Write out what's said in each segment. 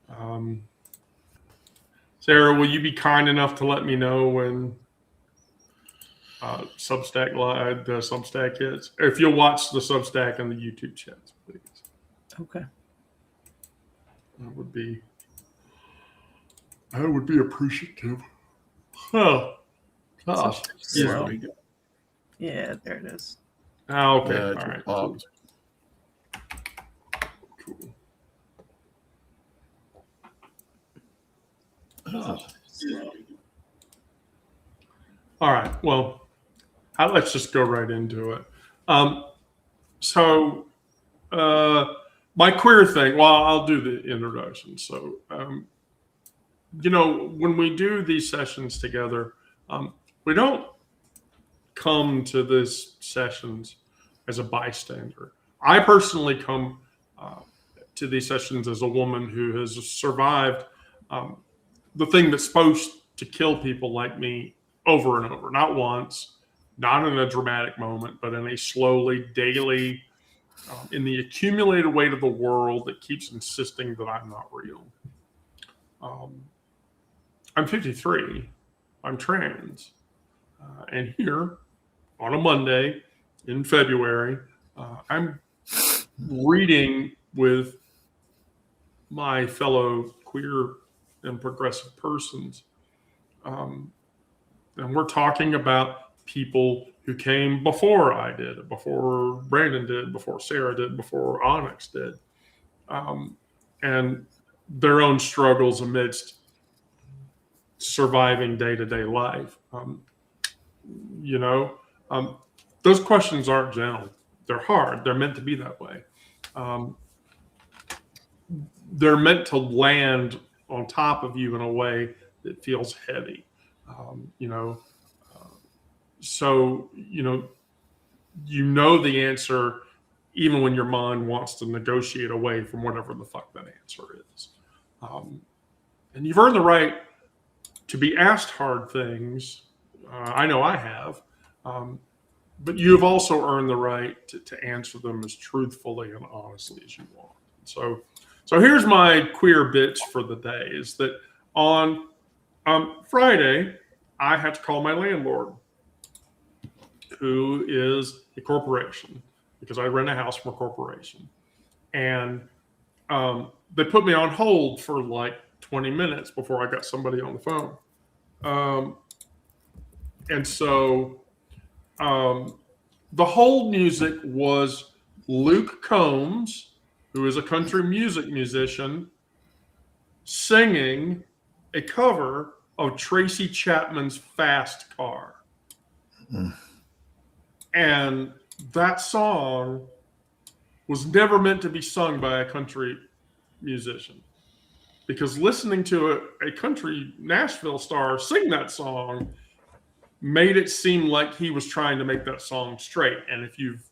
Um, Sarah, will you be kind enough to let me know when Substack Live, the Substack hits? Or if you'll watch the Substack and the YouTube chats, please. Okay. That would be appreciative. Oh, gosh. Slow. Yeah, there it is. Oh, okay. All right. Cool. Oh, all right. Well, let's just go right into it. My queer thing, well, I'll do the introduction. So, when we do these sessions together, we don't come to these sessions as a bystander. I personally come to these sessions as a woman who has survived the thing that's supposed to kill people like me over and over, not once, not in a dramatic moment, but in a slowly, daily, in the accumulated weight of the world that keeps insisting that I'm not real. I'm 53. I'm trans. And here on a Monday in February, I'm reading with my fellow queer and progressive persons. And we're talking about people who came before I did, before Brandon did, before Sarah did, before Onyx did, and their own struggles amidst surviving day-to-day life. Those questions aren't gentle. They're hard. They're meant to be that way. They're meant to land on top of you in a way that feels heavy. So the answer, even when your mind wants to negotiate away from whatever the fuck that answer is. And you've earned the right to be asked hard things. I know I have. But you've also earned the right to answer them as truthfully and honestly as you want. So here's my queer bitch for the day, is that on Friday, I had to call my landlord, who is a corporation, because I rent a house from a corporation. And they put me on hold for like 20 minutes before I got somebody on the phone. And so the hold music was Luke Combs, who is a country music musician, singing a cover of Tracy Chapman's Fast Car. And that song was never meant to be sung by a country musician, because listening to a country Nashville star sing that song made it seem like he was trying to make that song straight. And if you've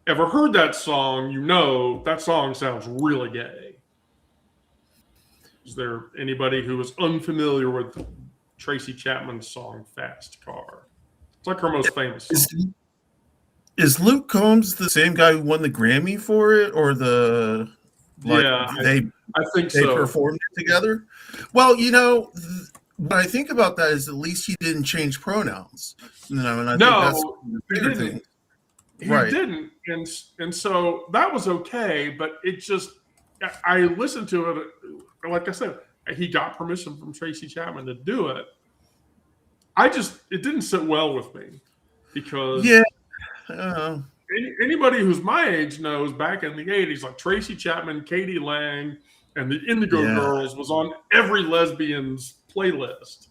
ever heard that song, you know that song sounds really gay. Is there anybody who is unfamiliar with Tracy Chapman's song Fast Car? It's like her most famous song. Is Luke Combs the same guy who won the Grammy for it, or the I think they so. performed it together? Well, what I think about that is at least he didn't change pronouns. And I think that's the bigger thing. He didn't, and so that was okay. But it just, I listened to it. Like I said, he got permission from Tracy Chapman to do it. It didn't sit well with me, because anybody who's my age knows back in the 80s, like Tracy Chapman, Katie Lang, and the Indigo Girls was on every lesbian's playlist.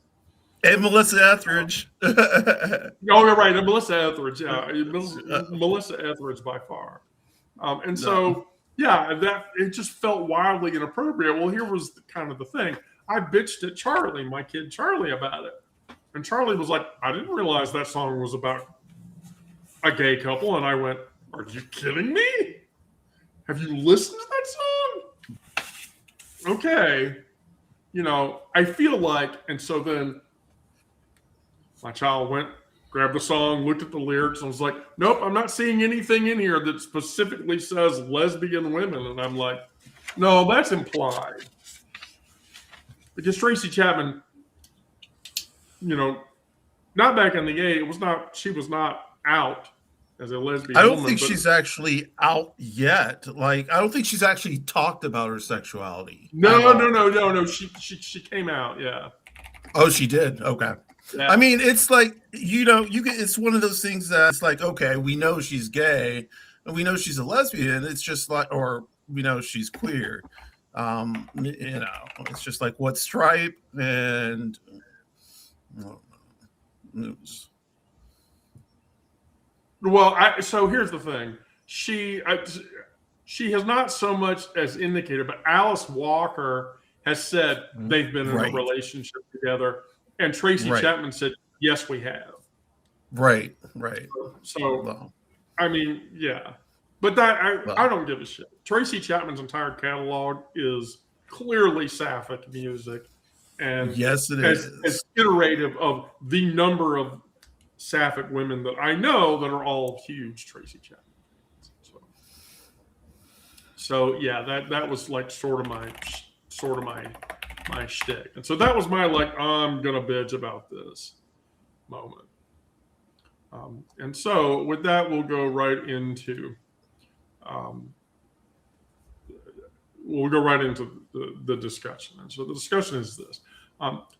And Melissa Etheridge. Oh, you're right. And Melissa Etheridge. Yeah. Melissa Etheridge by far. That it just felt wildly inappropriate. Well, here was kind of the thing. I bitched at Charlie, my kid Charlie, about it. And Charlie was like, I didn't realize that song was about a gay couple. And I went, are you kidding me? Have you listened to that song? Okay. I feel like, and so then my child went grabbed the song, looked at the lyrics, and was like, nope, I'm not seeing anything in here that specifically says lesbian women. And I'm like, no, that's implied. Because Tracy Chapman, not back in the day, she was not out as a lesbian I don't woman, think she's actually out yet. Like, I don't think she's actually talked about her sexuality. No. She came out, yeah. Oh, she did? Okay. Yeah. I mean, it's like, it's one of those things that's like, okay, we know she's gay and we know she's a lesbian. It's just like, or we know she's queer. It's just like what stripe and so here's the thing. She has not so much as indicated, but Alice Walker has said they've been in a relationship together. And Tracy Chapman said, yes, we have. Right. So, I mean, yeah. But I don't give a shit. Tracy Chapman's entire catalog is clearly sapphic music. And yes, it is. It's iterative of the number of sapphic women that I know that are all huge Tracy Chapman. So yeah, that was like sort of my shtick. And so that was my I'm gonna bitch about this moment. And so with that, we'll go right into the discussion. And so the discussion is this.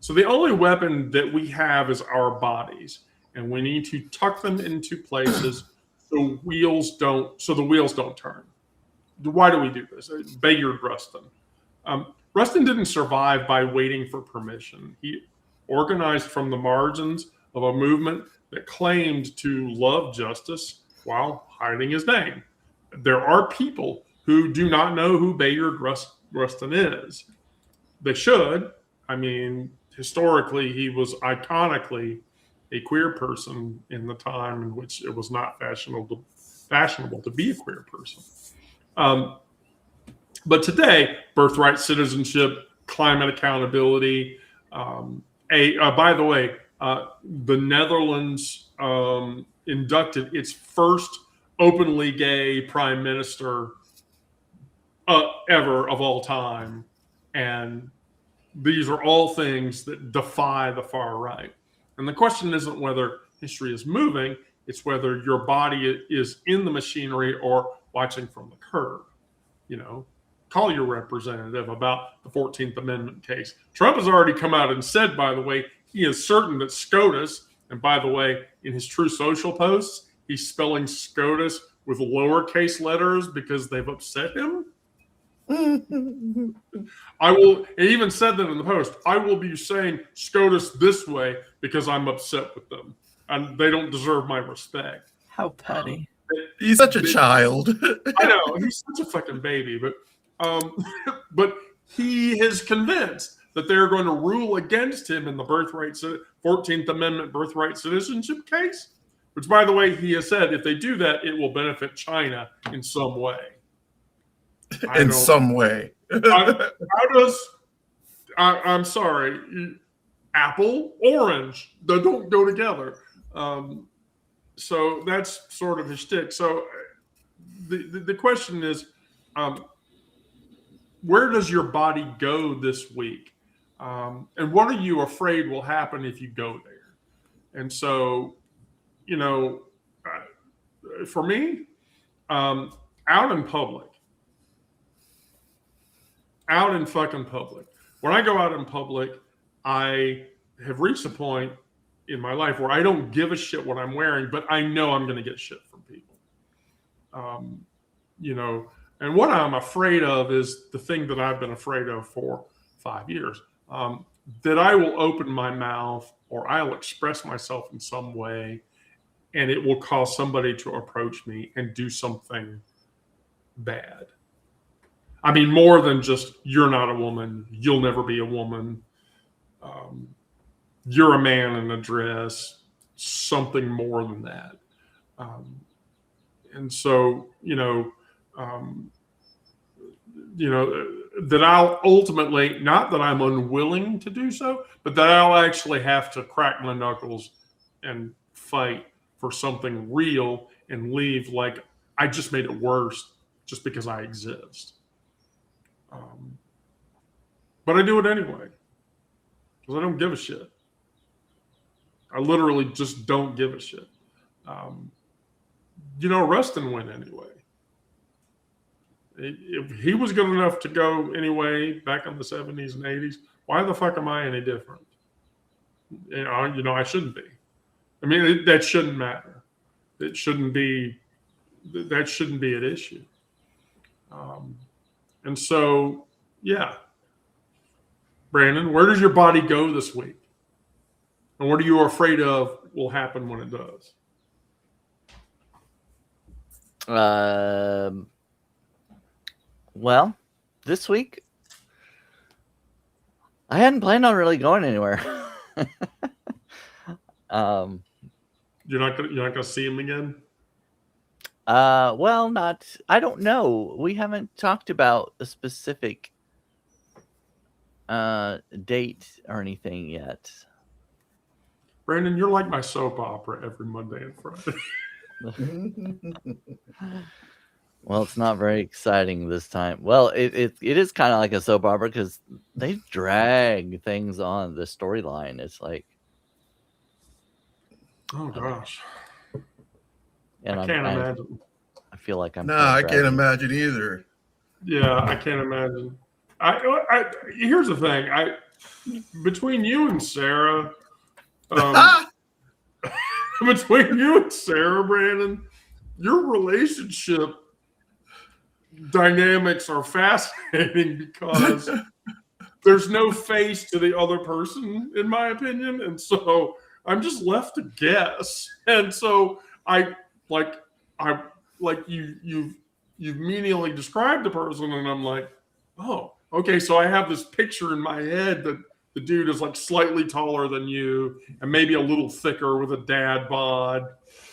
So the only weapon that we have is our bodies, and we need to tuck them into places so the wheels don't turn. Why do we do this? Bayard Rustin. Rustin didn't survive by waiting for permission. He organized from the margins of a movement that claimed to love justice while hiding his name. There are people who do not know who Bayard Rustin is. They should. I mean, historically, he was iconically a queer person in the time in which it was not fashionable to be a queer person. But today, birthright citizenship, climate accountability. By the way, the Netherlands inducted its first openly gay prime minister ever of all time. And these are all things that defy the far right. And the question isn't whether history is moving, it's whether your body is in the machinery or watching from the curb. Call your representative about the 14th Amendment case. Trump has already come out and said, by the way, he is certain that SCOTUS, and by the way, in his True Social posts, he's spelling SCOTUS with lowercase letters because they've upset him. He even said that in the post, I will be saying SCOTUS this way because I'm upset with them and they don't deserve my respect. How petty. He's such a child. I know, he's such a fucking baby, but he is convinced that they're going to rule against him in the 14th Amendment birthright citizenship case, which, by the way, he has said if they do that, it will benefit China in some way. Some way. I'm sorry, apple, orange, they don't go together. So that's sort of his shtick. So the question is, where does your body go this week? And what are you afraid will happen if you go there? And so, for me, out in fucking public, when I go out in public, I have reached a point in my life where I don't give a shit what I'm wearing, but I know I'm going to get shit from people. And what I'm afraid of is the thing that I've been afraid of for 5 years, that I will open my mouth or I'll express myself in some way and it will cause somebody to approach me and do something bad. I mean, more than just, you're not a woman, you'll never be a woman, you're a man in a dress, something more than that. And so, that I'll ultimately, not that I'm unwilling to do so, but that I'll actually have to crack my knuckles and fight for something real and leave like I just made it worse just because I exist. But I do it anyway because I don't give a shit. I literally just don't give a shit. Rustin went anyway. If he was good enough to go anyway back in the 70s and 80s, why the fuck am I any different? I shouldn't be. I mean, that shouldn't matter. That shouldn't be an issue. And so, yeah. Brandon, where does your body go this week? And what are you afraid of will happen when it does? Well, this week I hadn't planned on really going anywhere. You're not gonna see him again? Well, I don't know. We haven't talked about a specific date or anything yet. Brandon, you're like my soap opera every Monday and Friday. Well, it's not very exciting this time. Well, it is kind of like a soap opera because they drag things on the storyline. It's like, oh gosh, and I can't imagine. I feel like I'm. No, I can't imagine either. Yeah, I can't imagine. Here's the thing. Between you and Sarah, Brandon, your relationship dynamics are fascinating because there's no face to the other person, in my opinion, and so I'm just left to guess. And so you've menially described the person, and I'm like, oh, okay. So I have this picture in my head that the dude is like slightly taller than you, and maybe a little thicker with a dad bod,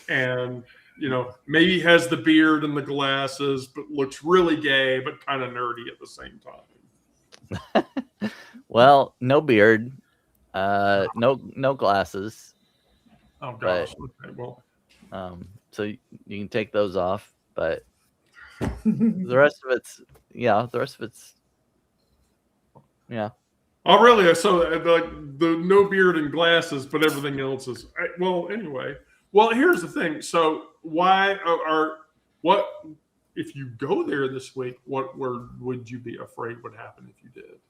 and maybe has the beard and the glasses, but looks really gay, but kind of nerdy at the same time. Well, no beard, no glasses. Oh gosh. Okay, well. So you can take those off, but the rest of it's yeah. Oh really? So like the no beard and glasses, but everything else is anyway. Well, here's the thing. So what if you go there this week? What would you be afraid would happen if you did?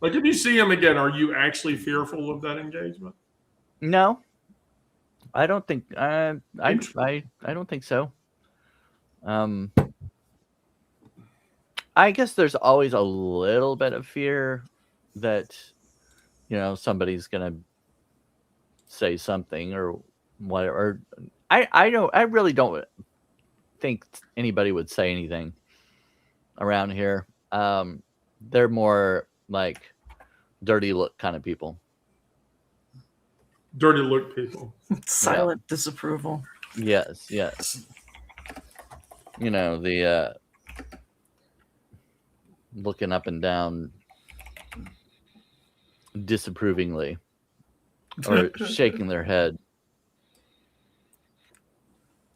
Like if you see him again, are you actually fearful of that engagement? No, I don't think. I don't think so. I guess there's always a little bit of fear that somebody's gonna say something or whatever. I really don't think anybody would say anything around here. They're more like dirty look kind of people. Dirty look people. Silent disapproval. Yes. The looking up and down disapprovingly or shaking their head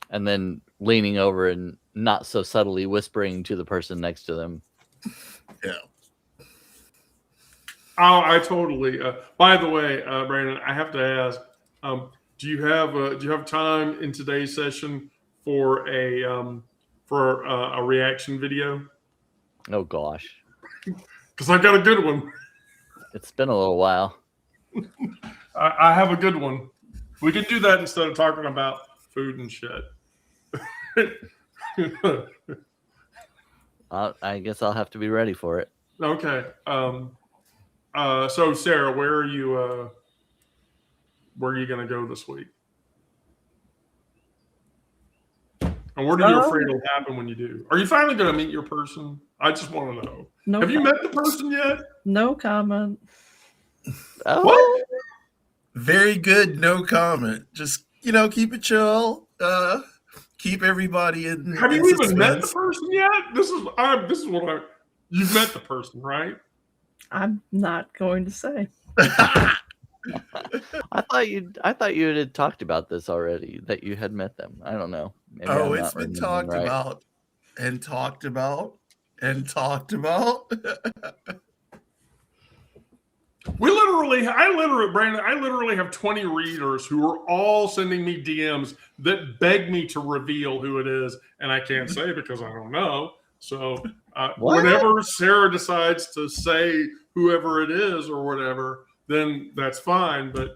and then leaning over and not so subtly whispering to the person next to them. Yeah. Oh, I totally. By the way, Brandon, I have to ask: do you have time in today's session for a reaction video? Oh gosh, because I got a good one. It's been a little while. I have a good one. We can do that instead of talking about food and shit. I guess I'll have to be ready for it. Okay. So Sarah, where are you going to go this week? And what are you afraid will happen when you do? Are you finally going to meet your person? I just want to know. No. Have you met the person yet? No comment. Oh. What? Very good. No comment. Just keep it chill. Keep everybody in. Have you even met the person yet? This is what you've met the person, right? I'm not going to say. I thought you had talked about this already, that you had met them. I don't know. Maybe Oh, I'm it's not been remembering talked right. about and talked about and talked about. Brandon, I literally have 20 readers who are all sending me DMs that beg me to reveal who it is, and I can't say because I don't know. So What? whenever Sarah decides to say whoever it is or whatever, then that's fine. But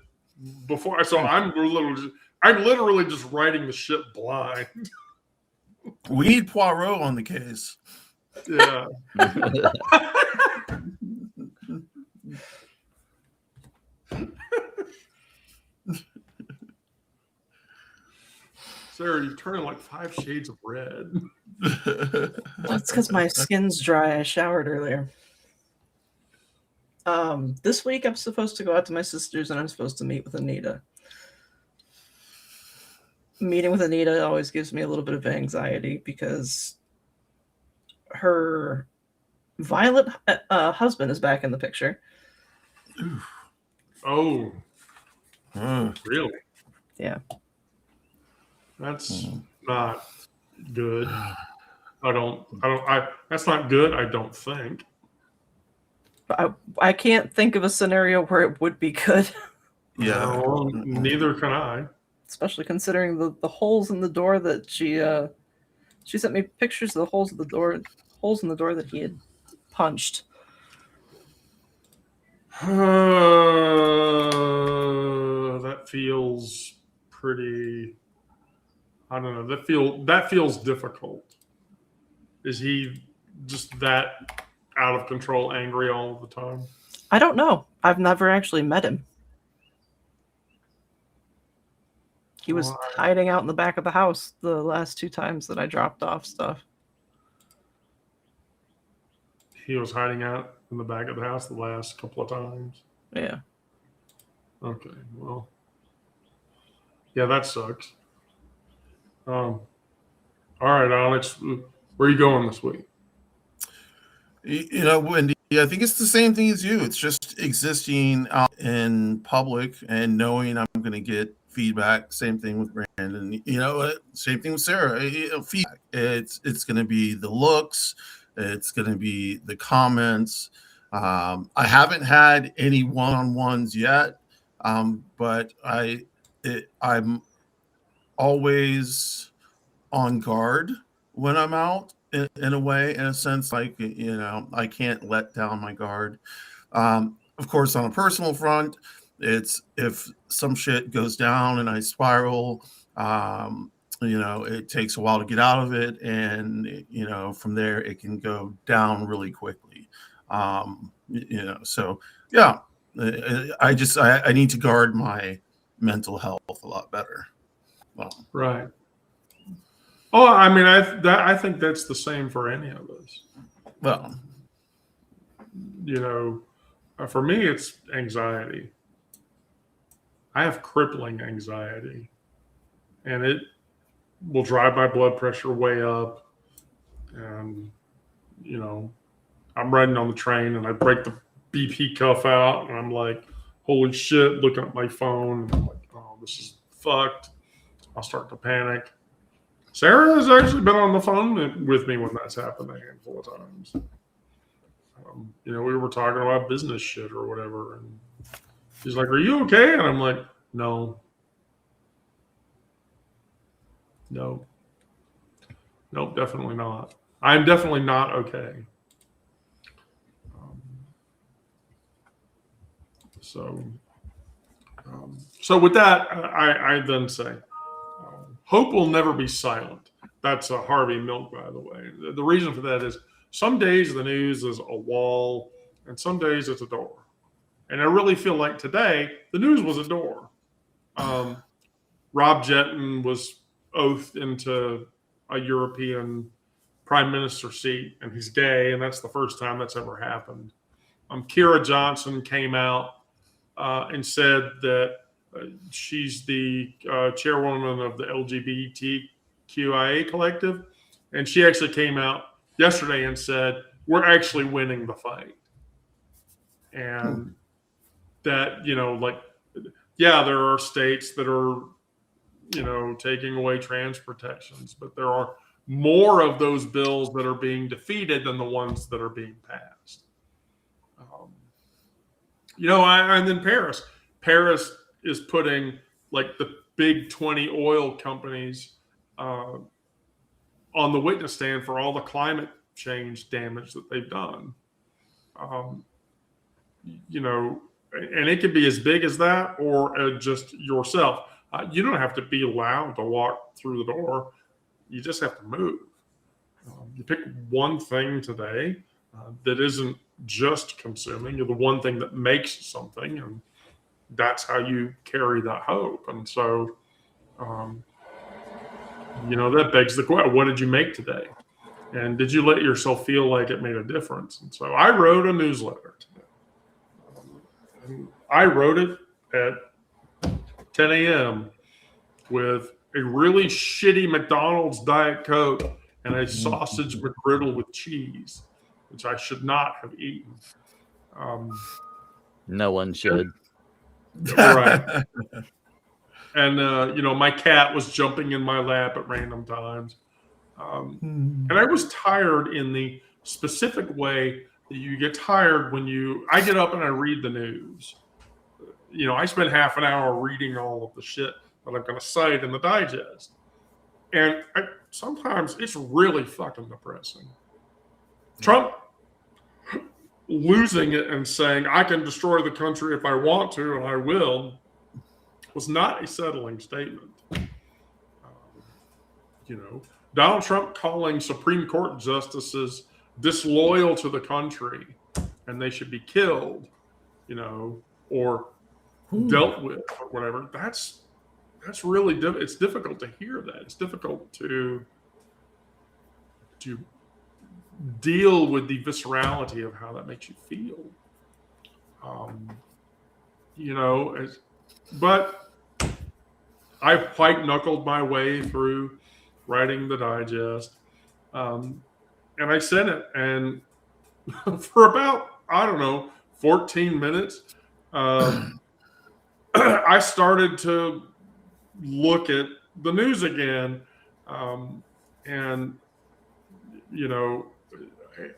I'm literally just writing the shit blind. We need Poirot on the case. Yeah. Sarah, you're turning like 5 shades of red. That's because my skin's dry. I showered earlier. This week I'm supposed to go out to my sister's and I'm supposed to meet with Anita. Meeting with Anita always gives me a little bit of anxiety because her violent husband is back in the picture. Oh, Oh, really? Yeah. That's not good. That's not good, I don't think. I can't think of a scenario where it would be good, yeah. No, neither can I. especially considering the holes in the door that she sent me pictures of the holes in the door that he had punched. That feels pretty. I don't know. That feels difficult. Is he just that out of control, angry all the time? I don't know. I've never actually met him. He was Well, hiding out in the back of the house the last 2 times that I dropped off stuff. He was hiding out in the back of the house the last couple of times. Yeah. Okay, well, yeah, that sucks. All right, Alex, where are you going this week? You know, Wendy, I think it's the same thing as you. It's just existing out in public and knowing I'm going to get feedback. Same thing with Brandon. You know, same thing with Sarah. Feedback. It's going to be the looks. It's going to be the comments. I haven't had any one-on-ones yet, but I'm always on guard when I'm out. In a way, in a sense, like, you know, I can't let down my guard. Of course, on a personal front, it's if some shit goes down and I spiral, you know, it takes a while to get out of it, and you know, from there it can go down really quickly. You know, so yeah, I need to guard my mental health a lot better. Right. Oh, I mean, I think that's the same for any of us. Well, You know, for me, it's anxiety. I have crippling anxiety, and it will drive my blood pressure way up. And, you know, I'm riding on the train and I break the BP cuff out, and I'm like, holy shit, looking at my phone. And I'm like, oh, this is fucked. I'll start to panic. Sarah has actually been on the phone with me when that's happened a handful of times. You know, we were talking about business shit or whatever, and she's like, "Are you okay?" And I'm like, "No, no, nope, definitely not. I'm definitely not okay." So with that, I then say, hope will never be silent. That's a Harvey Milk, by the way. The reason for that is some days the news is a wall, and some days it's a door. And I really feel like today the news was a door. Rob Jetton was oathed into a European prime minister seat, and he's gay, and that's the first time that's ever happened. Kira Johnson came out and said that she's the chairwoman of the LGBTQIA collective. And she actually came out yesterday and said, we're actually winning the fight. And that, you know, like yeah, there are states that are, taking away trans protections, but there are more of those bills that are being defeated than the ones that are being passed. And then Paris is putting like the big 20 oil companies on the witness stand for all the climate change damage that they've done. Um, and it could be as big as that or just yourself. You don't have to be allowed to walk through the door. You just have to move. You pick one thing today that isn't just consuming. You're the one thing that makes something, and that's how you carry that hope. And so, that begs the question: what did you make today? And did you let yourself feel like it made a difference? And so, I wrote a newsletter today. And I wrote it at 10 a.m. with a really shitty McDonald's Diet Coke and a sausage McGriddle with cheese, which I should not have eaten. No one should. Right. And, my cat was jumping in my lap at random times. And I was tired in the specific way that you get tired when I get up and I read the news. I spend half an hour reading all of the shit that I'm going to cite in the digest. And sometimes it's really fucking depressing. Trump losing it and saying, I can destroy the country if I want to, and I will, was not a settling statement. Donald Trump calling Supreme Court justices disloyal to the country and they should be killed, or dealt with or whatever. That's really it's difficult to hear that. It's difficult to deal with the viscerality of how that makes you feel. But I white knuckled my way through writing the digest, and I sent it. And for about 14 minutes, I started to look at the news again, and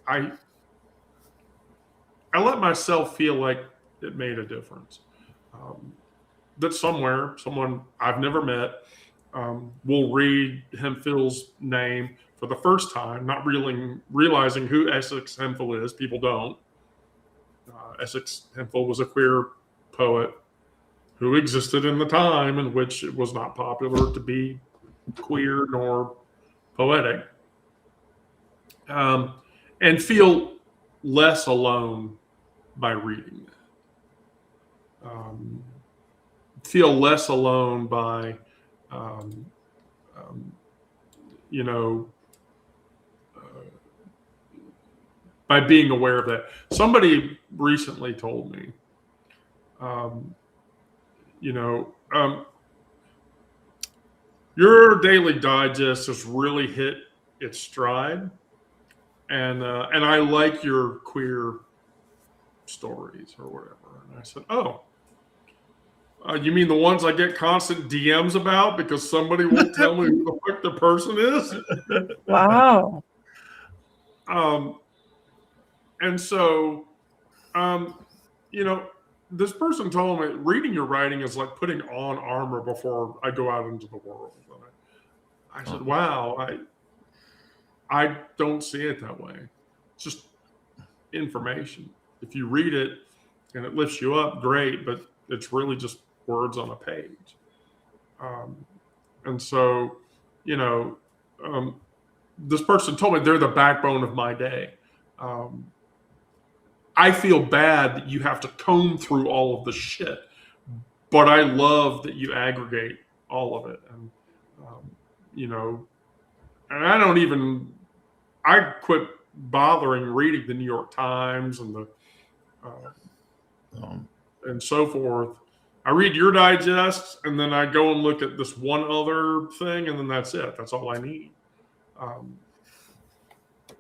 I let myself feel like it made a difference. That someone I've never met will read Hempfield's name for the first time, not realizing who Essex Hemphill is. People don't. Essex Hemphill was a queer poet who existed in the time in which it was not popular to be queer nor poetic, and feel less alone by reading that. Feel less alone by, by being aware of that. Somebody recently told me, your daily digest has really hit its stride, and I like your queer stories or whatever. And I said, oh, you mean the ones I get constant DMs about because somebody won't tell me who the fuck the person is? Wow. And so, this person told me reading your writing is like putting on armor before I go out into the world. And I said, wow, I don't see it that way. It's just information. If you read it and it lifts you up, great, but it's really just words on a page. And so, this person told me they're the backbone of my day. I feel bad that you have to comb through all of the shit, but I love that you aggregate all of it. And, and I quit bothering reading the New York Times and and so forth. I read your digest, and then I go and look at this one other thing, and then that's it. That's all I need.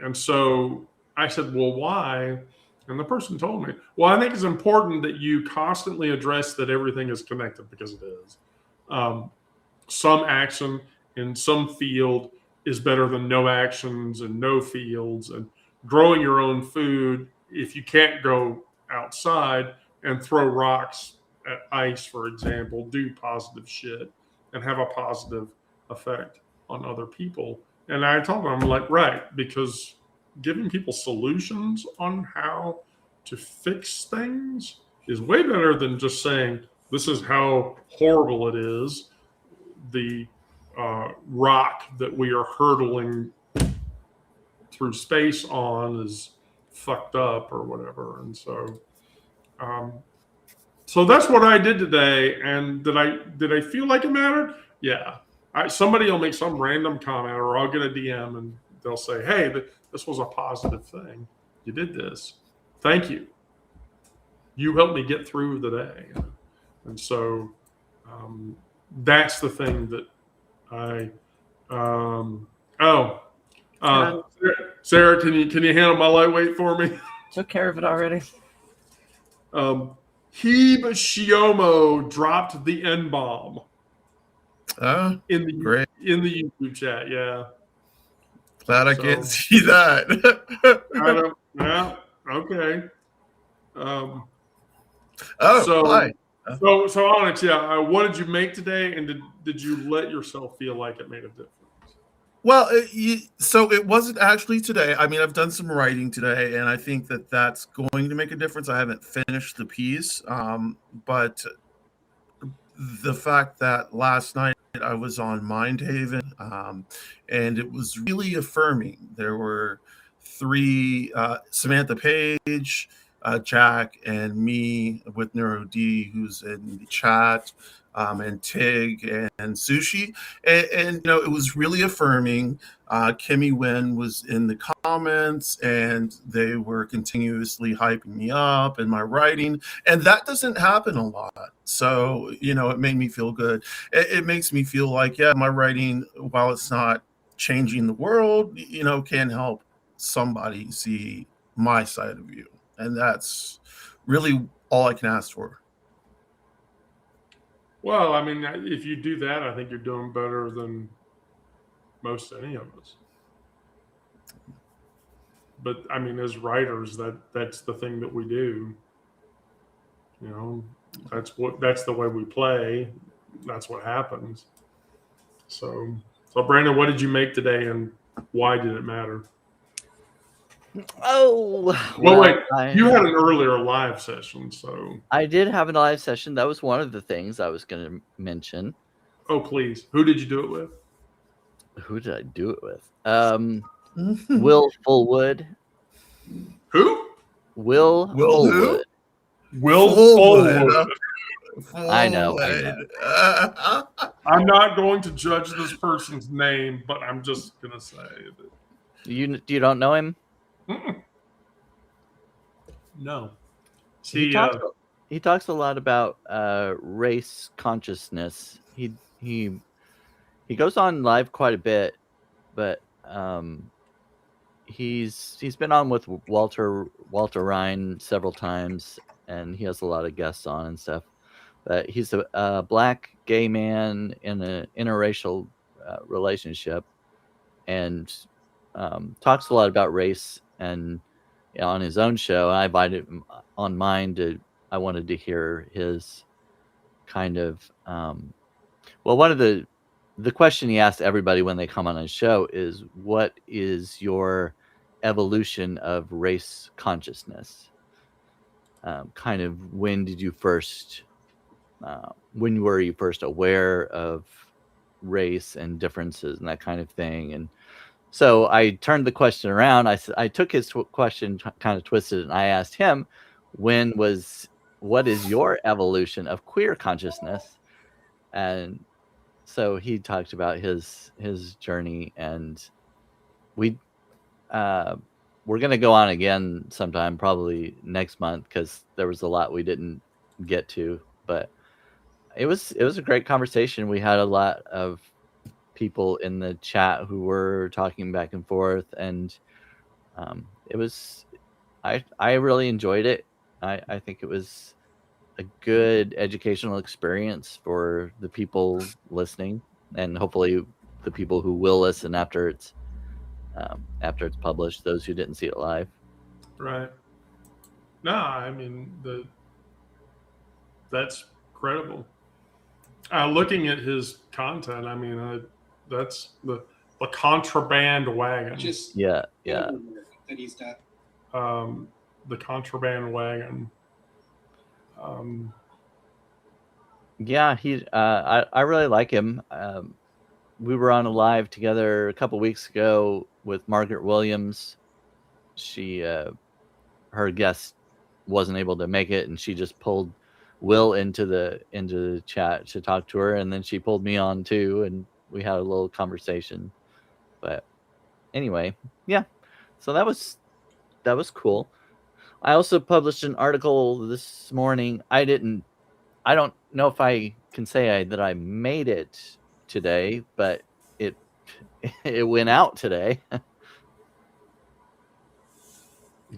And so I said, well, why? And the person told me, well, I think it's important that you constantly address that everything is connected, because it is. Some action in some field is better than no actions and no fields. And growing your own food, if you can't go outside and throw rocks at ice, for example, do positive shit and have a positive effect on other people. And I told them, I'm like, right, because giving people solutions on how to fix things is way better than just saying, this is how horrible it is. The rock that we are hurtling through space on is fucked up or whatever. And so, so that's what I did today. And did I feel like it mattered? Yeah. Somebody will make some random comment, or I'll get a DM and they'll say, hey, this was a positive thing. You did this. Thank you. You helped me get through the day. And so that's the thing that Sarah, can you handle my lightweight for me? Took care of it already. Hebe Shiomo dropped the N-bomb in the YouTube chat. Yeah. Glad I can't see that. I don't. Yeah. Okay. Hi. So Onyx, yeah. What did you make today, and did you let yourself feel like it made a difference? Well, so it wasn't actually today. I mean, I've done some writing today, and I think that that's going to make a difference. I haven't finished the piece, but the fact that last night I was on Mindhaven, and it was really affirming. There were three, Samantha Page, Jack, and me with Neuro D, who's in the chat, and Tig and Sushi, and it was really affirming. Kimmy Wynn was in the comments, and they were continuously hyping me up and my writing, and that doesn't happen a lot. So it made me feel good. It makes me feel like, yeah, my writing, while it's not changing the world, can help somebody see my side of you, and that's really all I can ask for. Well, I mean, if you do that, I think you're doing better than most any of us. But I mean, as writers, that's the thing that we do. That's the way we play. That's what happens. So Brandon, what did you make today, and why did it matter? Oh, well, wait. You had an earlier live session, so I did have a live session. That was one of the things I was going to mention. Oh, please! Who did you do it with? Who did I do it with? Will Fullwood. Who? Will Fullwood. Will Fullwood. I know. I'm not going to judge this person's name, but I'm just gonna say that you don't know him. No. He talks a lot about race consciousness. He goes on live quite a bit, but he's been on with Walter Ryan several times, and he has a lot of guests on and stuff. But he's a black gay man in an interracial relationship, and talks a lot about race. And on his own show, I invited him on mine I wanted to hear his kind of one of the question he asked everybody when they come on his show is, what is your evolution of race consciousness? Kind of when were you first aware of race and differences and that kind of thing? And so I turned the question around. I took his question, kind of twisted it, and I asked him, what is your evolution of queer consciousness? And so he talked about his journey, and we're going to go on again sometime, probably next month, because there was a lot we didn't get to, but it was a great conversation. We had a lot of people in the chat who were talking back and forth, and I really enjoyed it. I think it was a good educational experience for the people listening, and hopefully the people who will listen after it's published. Those who didn't see it live. Right. No, I mean that's credible. Looking at his content, I mean, that's the contraband wagon. Just Yeah. that he's done. The contraband wagon. Yeah, I really like him. We were on a live together a couple weeks ago with Margaret Williams. She her guest wasn't able to make it, and she just pulled Will into the chat to talk to her, and then she pulled me on too, and we had a little conversation. But anyway, yeah. So that was cool. I also published an article this morning. I don't know if I can say that I made it today, but it went out today.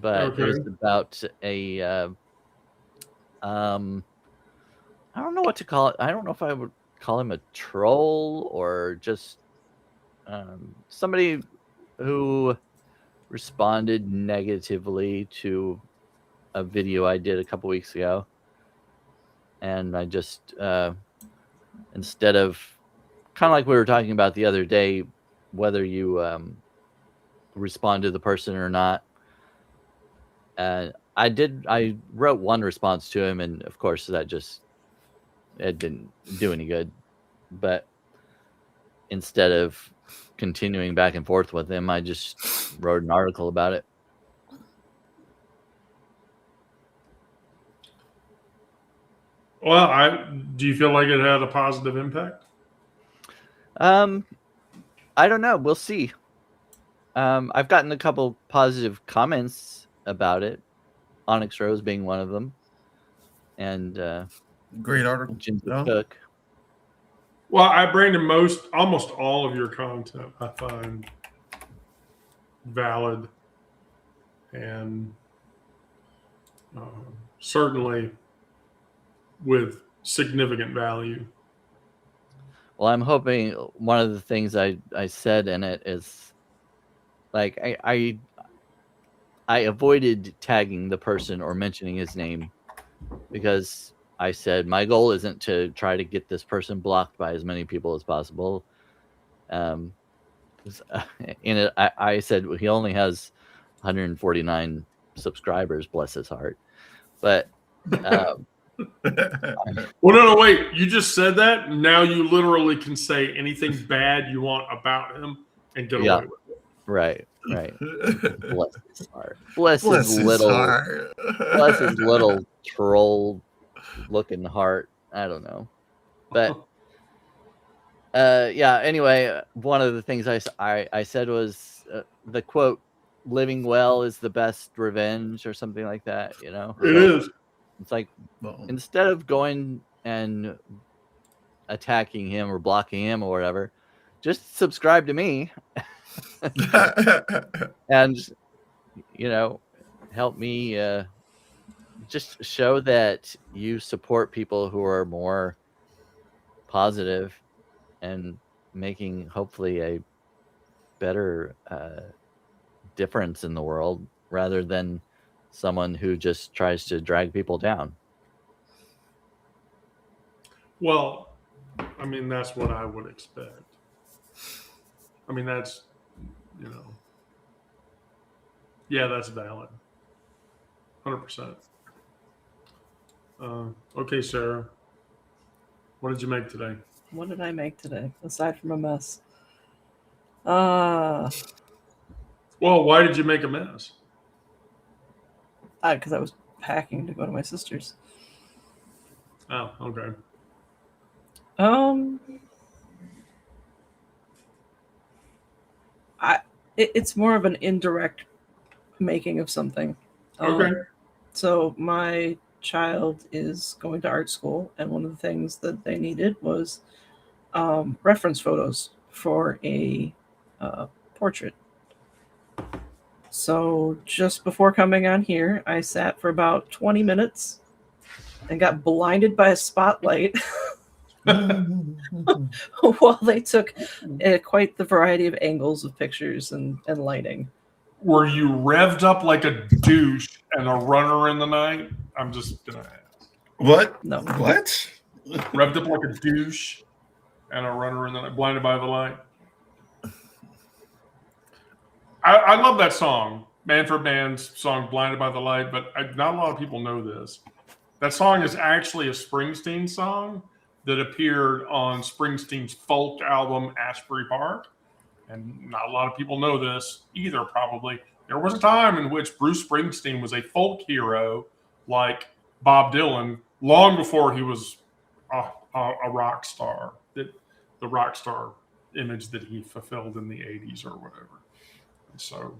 But it was about a I don't know what to call it. I don't know if I would call him a troll or just somebody who responded negatively to a video I did a couple weeks ago. And I just, instead of, kind of like we were talking about the other day, whether you respond to the person or not, I wrote one response to him, and of course it didn't do any good. But instead of continuing back and forth with him, I just wrote an article about it. Well, do you feel like it had a positive impact? I don't know. We'll see. I've gotten a couple positive comments about it. Onyx Rose being one of them, and Great article. Ginger Cook. Well, Brandon, almost all of your content I find valid and certainly with significant value. Well, I'm hoping one of the things I said in it is like I avoided tagging the person or mentioning his name because I said my goal isn't to try to get this person blocked by as many people as possible. In it, I said he only has 149 subscribers, bless his heart. But well, no, wait. You just said that. Now you literally can say anything bad you want about him and get away with it. Right. Bless his heart. Bless his little troll-looking heart. I don't know, but yeah. Anyway, one of the things I said was the quote, "Living well is the best revenge," or something like that. You know, it is. It's like instead of going and attacking him or blocking him or whatever, just subscribe to me. And help me just show that you support people who are more positive and making hopefully a better difference in the world rather than someone who just tries to drag people down. Well, I mean, that's what I would expect. I mean, that's, yeah, that's valid. 100%. Okay, Sarah. What did you make today? What did I make today, aside from a mess? Well, why did you make a mess? Because I was packing to go to my sister's. Oh, okay. It's more of an indirect making of something. Okay. So my child is going to art school, and one of the things that they needed was reference photos for a portrait. So just before coming on here, I sat for about 20 minutes and got blinded by a spotlight while they took quite the variety of angles of pictures and lighting. Were you revved up like a douche and a runner in the night? I'm just gonna ask. What? No. What? Revved up like a douche and a runner in the night, blinded by the light. I love that song, Manfred Mann's song "Blinded by the Light," but not a lot of people know this. That song is actually a Springsteen song that appeared on Springsteen's folk album "Asbury Park," and not a lot of people know this either. Probably there was a time in which Bruce Springsteen was a folk hero, like Bob Dylan, long before he was a rock star. The rock star image that he fulfilled in the '80s or whatever. So,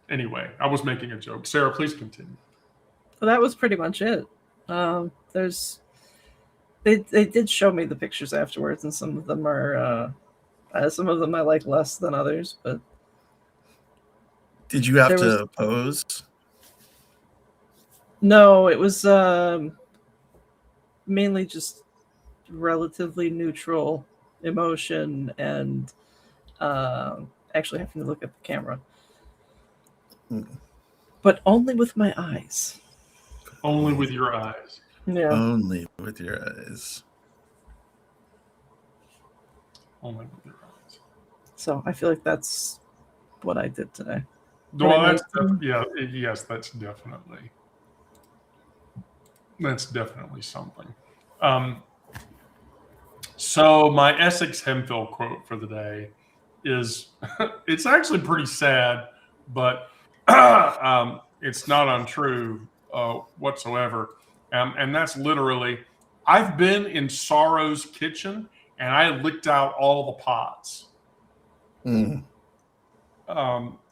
anyway, I was making a joke. Sarah, please continue. Well, that was pretty much it. They did show me the pictures afterwards, and some of them I like less than others. But Did you have There to pose? no, it was mainly just relatively neutral emotion and actually having to look at the camera, but only with my eyes. Only with your eyes. Yeah. Only with your eyes. Only with your eyes. So I feel like that's what I did today. Well, Right, yes, that's definitely something. So my Essex Hemphill quote for the day is, it's actually pretty sad, but it's not untrue whatsoever. And that's literally, I've been in sorrow's kitchen and I licked out all the pots. Mm.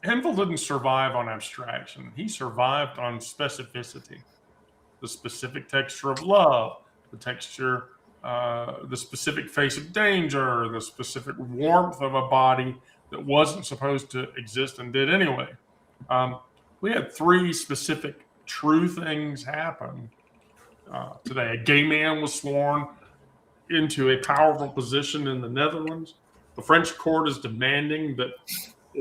Hemphill didn't survive on abstraction. He survived on specificity, the specific texture of love, the specific face of danger, the specific warmth of a body that wasn't supposed to exist and did anyway. We had 3 specific true things happen today. A gay man was sworn into a powerful position in the Netherlands. The French court is demanding that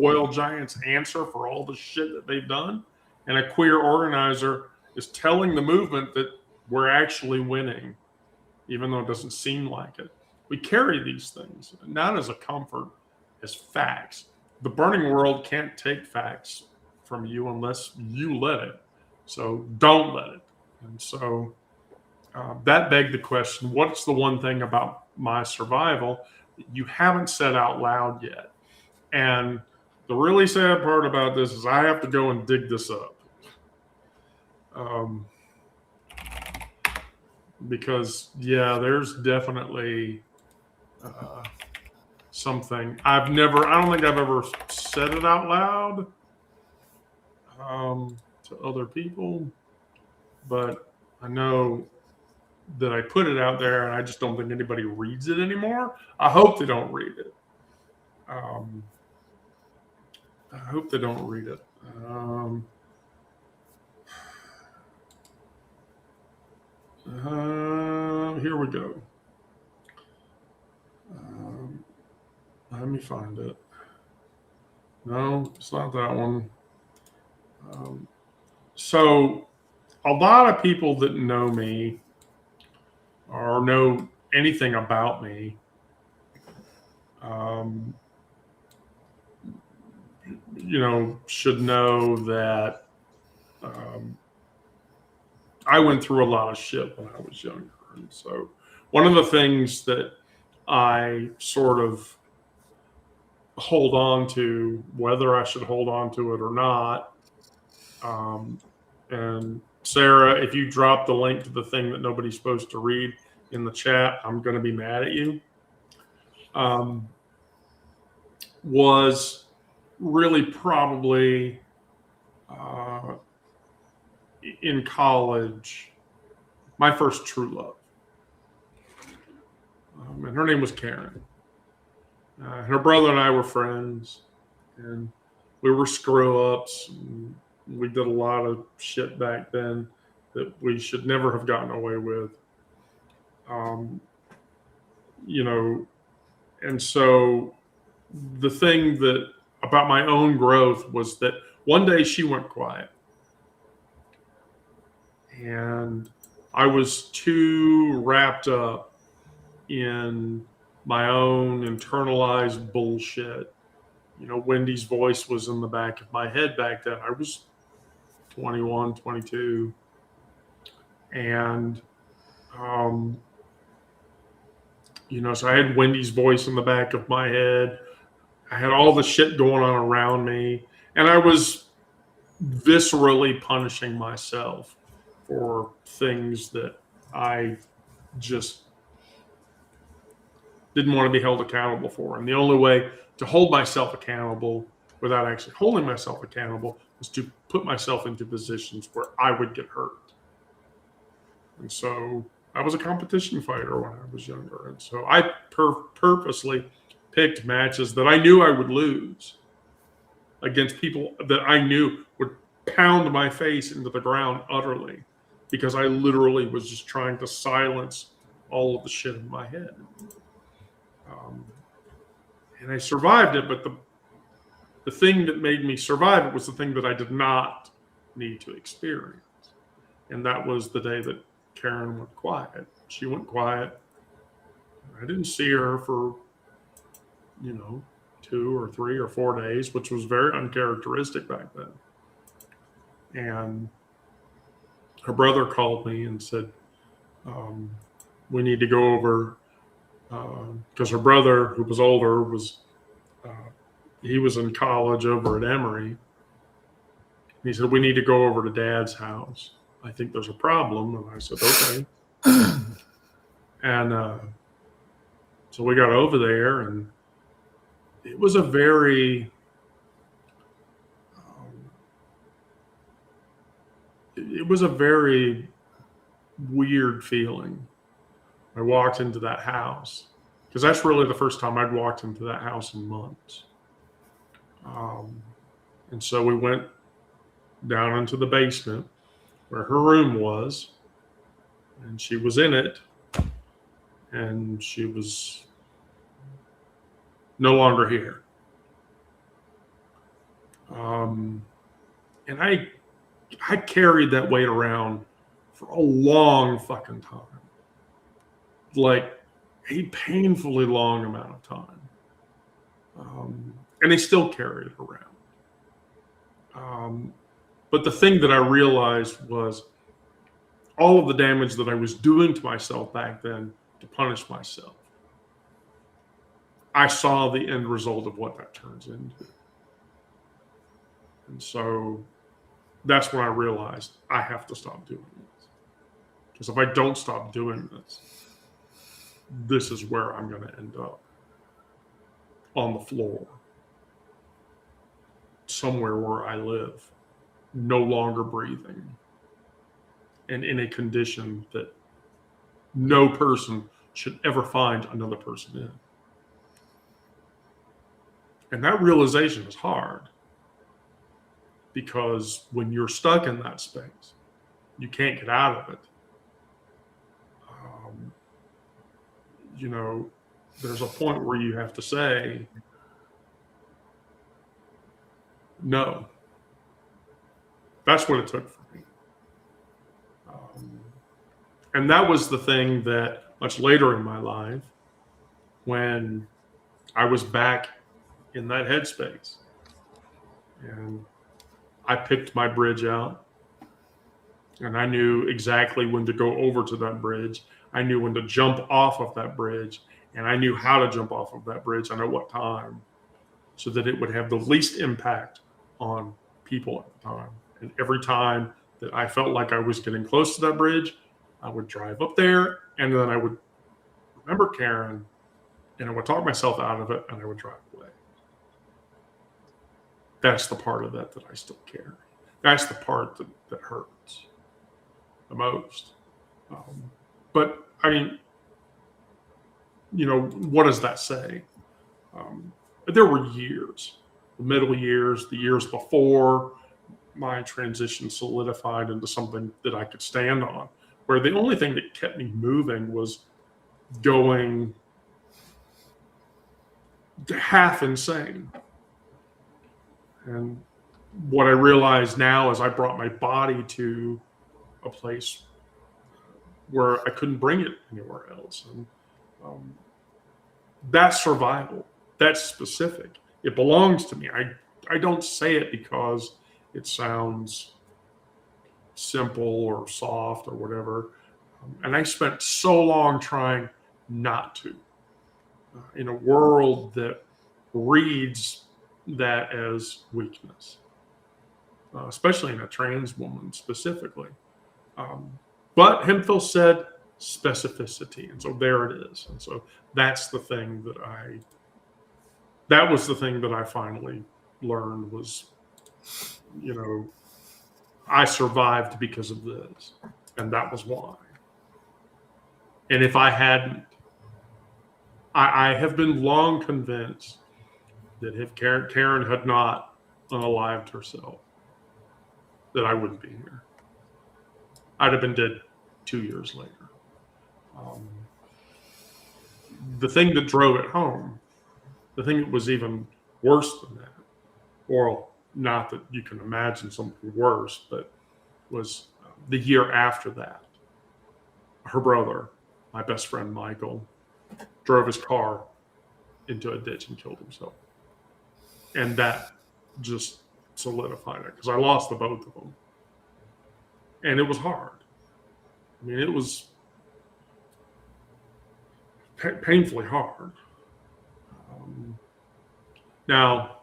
oil giants answer for all the shit that they've done. And a queer organizer is telling the movement that we're actually winning, even though it doesn't seem like it. We carry these things, not as a comfort, as facts. The burning world can't take facts from you unless you let it. So don't let it. And so that begged the question, what's the one thing about my survival that you haven't said out loud yet? And the really sad part about this is I have to go and dig this up. Because, yeah, there's definitely something. I don't think I've ever said it out loud to other people, but I know that I put it out there and I just don't think anybody reads it anymore. I hope they don't read it. I hope they don't read it. Here we go. Let me find it. No, it's not that one. So, a lot of people that know me or know anything about me, should know that I went through a lot of shit when I was younger. And so one of the things that I sort of hold on to, whether I should hold on to it or not, and Sarah, if you drop the link to the thing that nobody's supposed to read in the chat, I'm going to be mad at you, was really probably in college, my first true love. And her name was Karen. Her brother and I were friends. And we were screw ups. We did a lot of shit back then that we should never have gotten away with. You know, and so the thing that about my own growth was that one day she went quiet. And I was too wrapped up in my own internalized bullshit. You know, Wendy's voice was in the back of my head back then. I was 21, 22. And, you know, so I had Wendy's voice in the back of my head. I had all the shit going on around me. And I was viscerally punishing myself for things that I just didn't want to be held accountable for. And the only way to hold myself accountable without actually holding myself accountable was to put myself into positions where I would get hurt. And so I was a competition fighter when I was younger. And so I purposely picked matches that I knew I would lose against people that I knew would pound my face into the ground utterly, because I literally was just trying to silence all of the shit in my head. And I survived it, but the thing that made me survive it was the thing that I did not need to experience. And that was the day that Karen went quiet. She went quiet. I didn't see her for, 2 or 3 or 4 days, which was very uncharacteristic back then. And her brother called me and said, we need to go over, because her brother, who was older, he was in college over at Emory. And he said, we need to go over to Dad's house. I think there's a problem. And I said, okay. And so we got over there, and it was a very weird feeling. I walked into that house, because that's really the first time I'd walked into that house in months. And so we went down into the basement where her room was, and she was in it, and she was no longer here. And I carried that weight around for a long fucking time. Like a painfully long amount of time. And I still carry it around. But the thing that I realized was all of the damage that I was doing to myself back then to punish myself. I saw the end result of what that turns into. And so that's when I realized I have to stop doing this. Because if I don't stop doing this is where I'm going to end up. On the floor. Somewhere where I live. No longer breathing. And in a condition that no person should ever find another person in. And that realization is hard. Because when you're stuck in that space, you can't get out of it. There's a point where you have to say, no. That's what it took for me. And that was the thing that much later in my life, when I was back in that headspace, and I picked my bridge out, and I knew exactly when to go over to that bridge. I knew when to jump off of that bridge, and I knew how to jump off of that bridge and at what time, so that it would have the least impact on people at the time. And every time that I felt like I was getting close to that bridge, I would drive up there, and then I would remember Karen, and I would talk myself out of it, and I would drive away. That's the part of that I still carry. That's the part that hurts the most. But I mean, what does that say? There were years the middle years, the years before my transition solidified into something that I could stand on, where the only thing that kept me moving was going half insane. And what I realize now is I brought my body to a place where I couldn't bring it anywhere else. And that's survival. That's specific. It belongs to me. I don't say it because it sounds simple or soft or whatever. And I spent so long trying not to. In a world that reads that as weakness, especially in a trans woman specifically. But Hemphill said specificity, and so there it is. And so that's the thing that was the thing that I finally learned was, I survived because of this, and that was why. And if I hadn't, I have been long convinced that if Karen had not unalived herself, that I wouldn't be here. I'd have been dead 2 years later. The thing that drove it home, the thing that was even worse than that, or not that you can imagine something worse, but was the year after that. Her brother, my best friend Michael, drove his car into a ditch and killed himself. And that just solidified it because I lost the both of them. And it was hard. I mean, it was painfully hard. Now,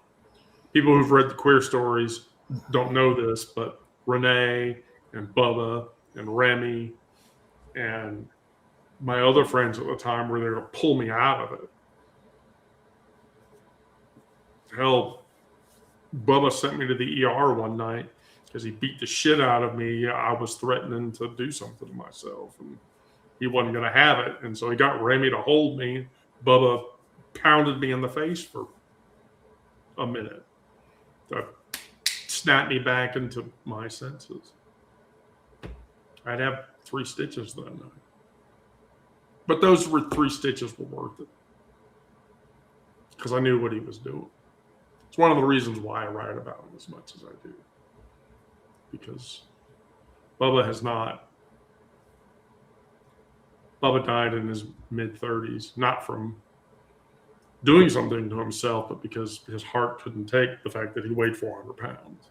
people who've read the Queer Stories don't know this, but Renee and Bubba and Remy and my other friends at the time were there to pull me out of it. Hell, Bubba sent me to the ER one night because he beat the shit out of me. I was threatening to do something to myself, and he wasn't going to have it. And so he got Remy to hold me. Bubba pounded me in the face for a minute to snap me back into my senses. I'd have 3 stitches that night. But those 3 stitches were worth it because I knew what he was doing. It's one of the reasons why I write about him as much as I do. Because Bubba died in his mid-30s, not from doing something to himself, but because his heart couldn't take the fact that he weighed 400 pounds.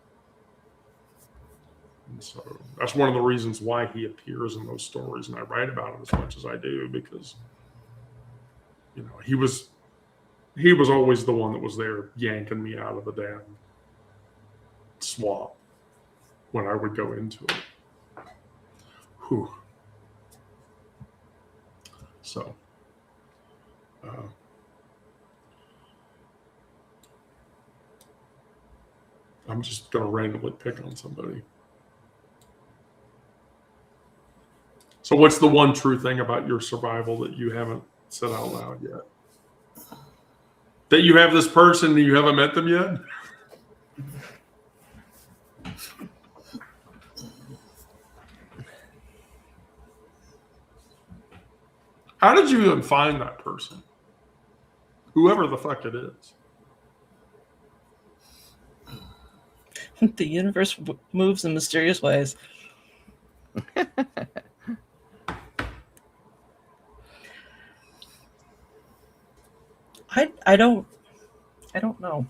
And so that's one of the reasons why he appears in those stories, and I write about him as much as I do, because he was always the one that was there yanking me out of the damn swamp when I would go into it. Whew. So, I'm just going to randomly pick on somebody. So what's the one true thing about your survival that you haven't said out loud yet? That you have this person and you haven't met them yet? How did you even find that person? Whoever the fuck it is. The universe moves in mysterious ways. I don't know.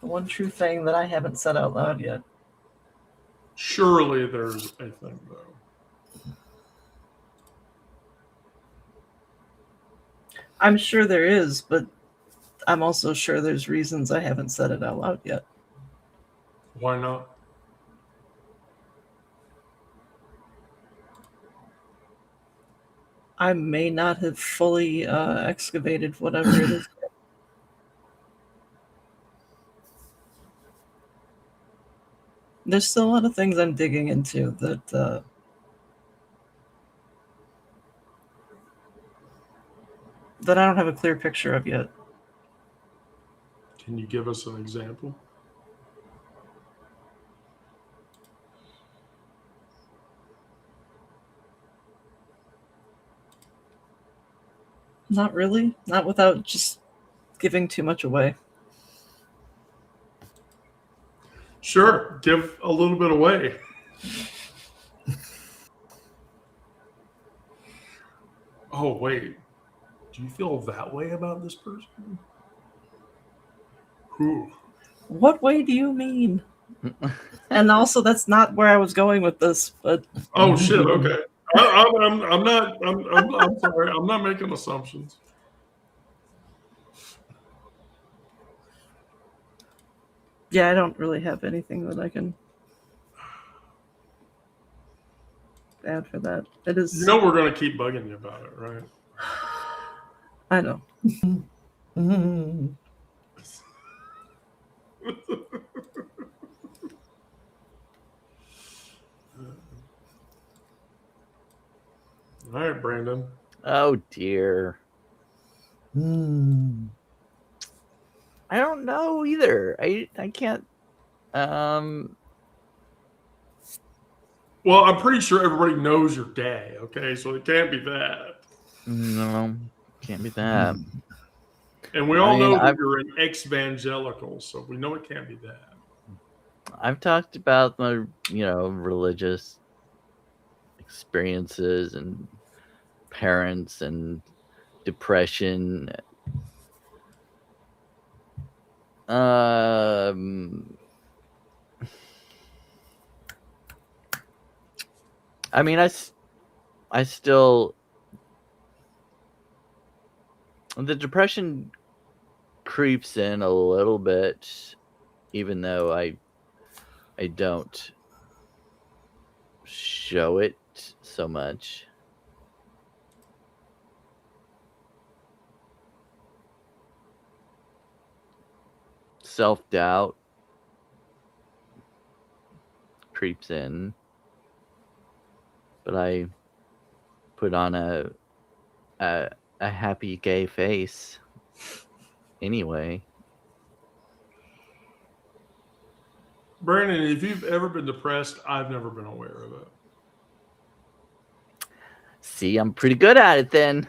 The one true thing that I haven't said out loud yet. Surely there's a thing, though. I'm sure there is, but I'm also sure there's reasons I haven't said it out loud yet. Why not? I may not have fully excavated whatever it is. There's still a lot of things I'm digging into that I don't have a clear picture of yet. Can you give us an example? Not really. Not without just giving too much away. Sure, give a little bit away. Oh, wait. Do you feel that way about this person? Who? What way do you mean? And also, that's not where I was going with this, but Oh, shit, okay. I'm not, I'm sorry. I'm not making assumptions. yeah, I don't really have anything that I can add for that. It is. You know we're going to keep bugging you about it, right? I know. All right, Brandon. Oh dear. I don't know either. I can't. Well, I'm pretty sure everybody knows you're gay, okay? So it can't be that. No, can't be that. And we all I mean, know that I've- you're an ex-evangelical, so we know it can't be that. I've talked about my, religious experiences and parents and depression. I mean, I still, the depression creeps in a little bit, even though I don't show it so much. Self-doubt creeps in, but I put on a happy gay face anyway. Brandon, if you've ever been depressed, I've never been aware of it. See, I'm pretty good at it then.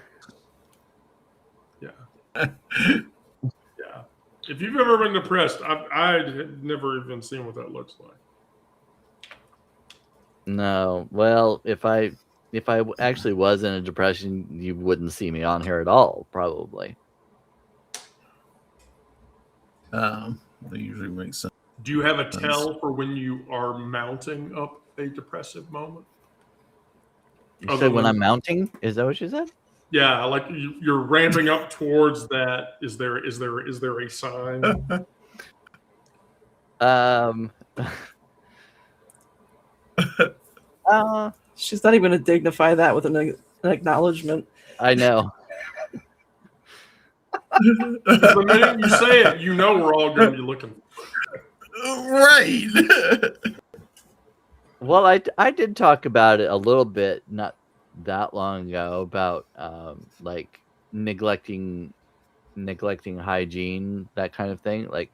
Yeah. Yeah. If you've ever been depressed, I'd never even seen what that looks like. No, well, if I actually was in a depression, you wouldn't see me on here at all, probably. That usually makes sense. Do you have a tell for when you are mounting up a depressive moment? You Other said when than- I'm mounting? Is that what you said? Yeah, like you're ramping up towards that. Is there a sign? She's not even going to dignify that with an acknowledgement. I know. The minute you say it, you know we're all going to be looking. Right. Well, I did talk about it a little bit not that long ago about like neglecting hygiene, that kind of thing, like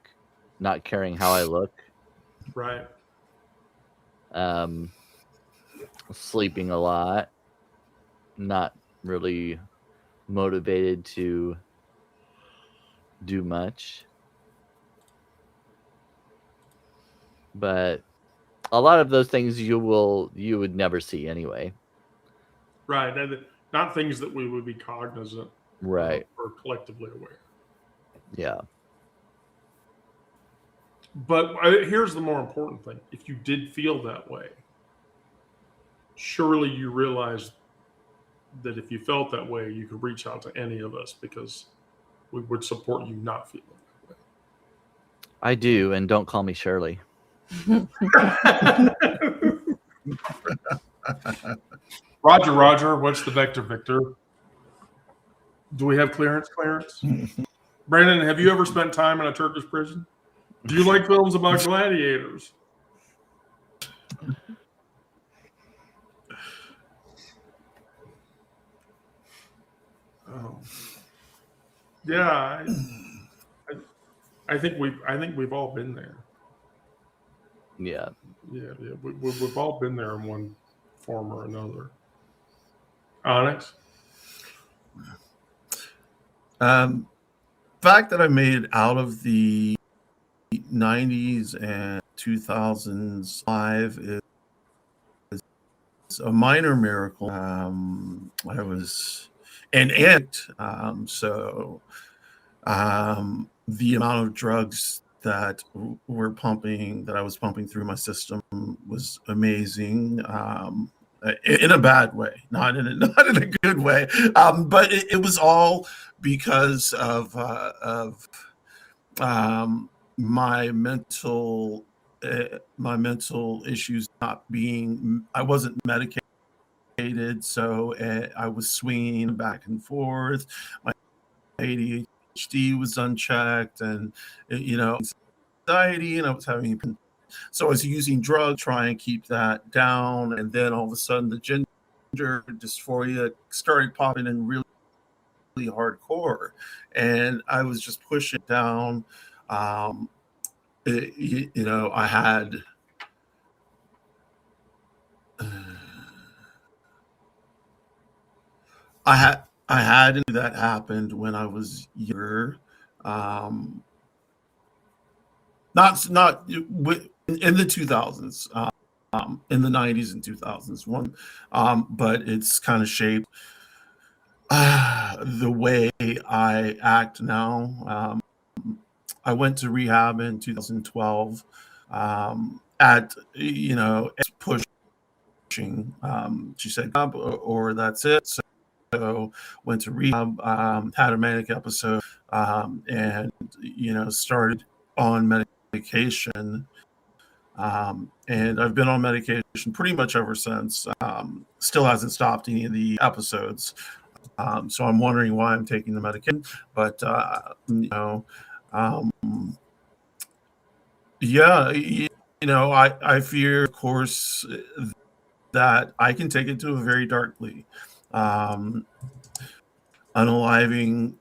not caring how I look, Right. sleeping a lot, not really motivated to do much. But a lot of those things you would never see anyway. Right. Not things that we would be cognizant Right. or collectively aware. Yeah. But here's the more important thing. If you did feel that way, surely you realize that if you felt that way, you could reach out to any of us because we would support you not feeling that way. I do, and don't call me Shirley. Roger, what's the vector, Victor? Do we have clearance? Brandon, have you ever spent time in a Turkish prison? Do you like films about gladiators? Oh. Yeah. I think we've all been there. Yeah. Yeah, we've all been there in one form or another. Onyx. Fact that I made it out of the 90s and 2000s live is a minor miracle. I was an addict, so the amount of drugs that I was pumping through my system was amazing. In a bad way, not in a good way, but it was all because of my mental issues not being. I wasn't medicated, so I was swinging back and forth. My ADHD was unchecked, and anxiety, and I was having. So I was using drugs, trying to keep that down, and then all of a sudden the ginger dysphoria started popping in really hardcore, and I was just pushing it down. I had I had that happened when I was younger. Not in the 2000s, in the 90s and 2000s one, but it's kind of shaped the way I act now. I went to rehab in 2012, at pushing. She said, or that's it. So went to rehab, had a manic episode, and started on medication. And I've been on medication pretty much ever since. Still hasn't stopped any of the episodes. So I'm wondering why I'm taking the medication. But yeah, I fear, of course, that I can take it to a very darkly. Unaliving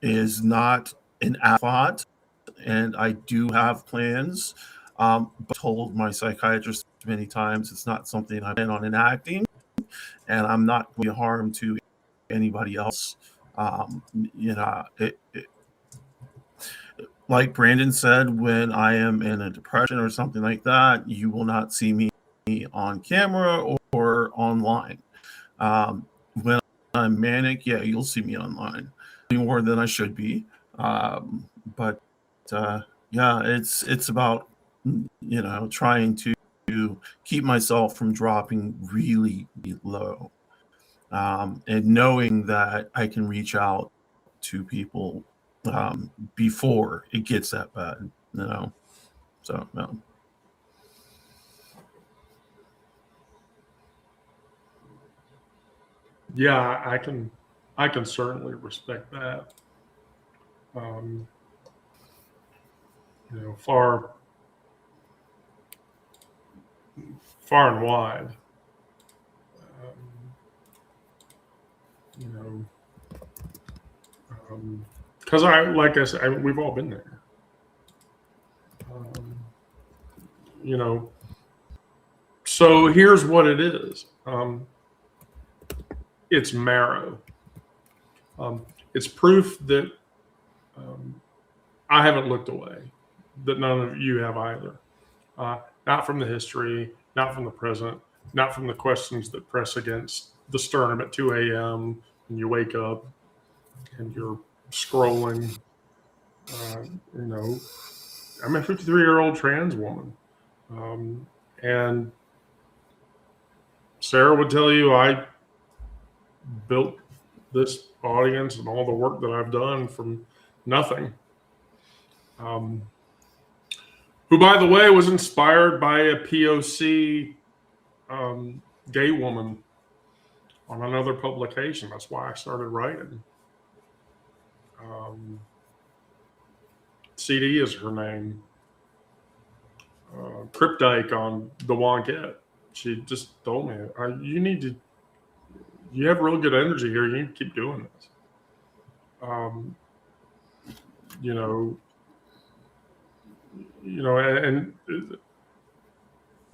is not an afterthought, and I do have plans. But told my psychiatrist many times it's not something I plan on enacting, and I'm not going to harm to anybody else. Like Brandon said, when I am in a depression or something like that, you will not see me on camera or online. When I'm manic, yeah, you'll see me online more than I should be. But yeah, it's about trying to keep myself from dropping really low, and knowing that I can reach out to people before it gets that bad. So no. Yeah, I can certainly respect that. Far and wide. Because like I said, we've all been there. So here's what it is. It's marrow. It's proof that I haven't looked away, that none of you have either. Not from the history, not from the present, not from the questions that press against the sternum at 2 a.m. when you wake up and you're scrolling. I'm a 53-year-old trans woman. And Sarah would tell you I built this audience and all the work that I've done from nothing. Who, by the way, was inspired by a POC gay woman on another publication. That's why I started writing. CD is her name. Cryptike on the Wonkette. She just told me, you have real good energy here. You need to keep doing this. and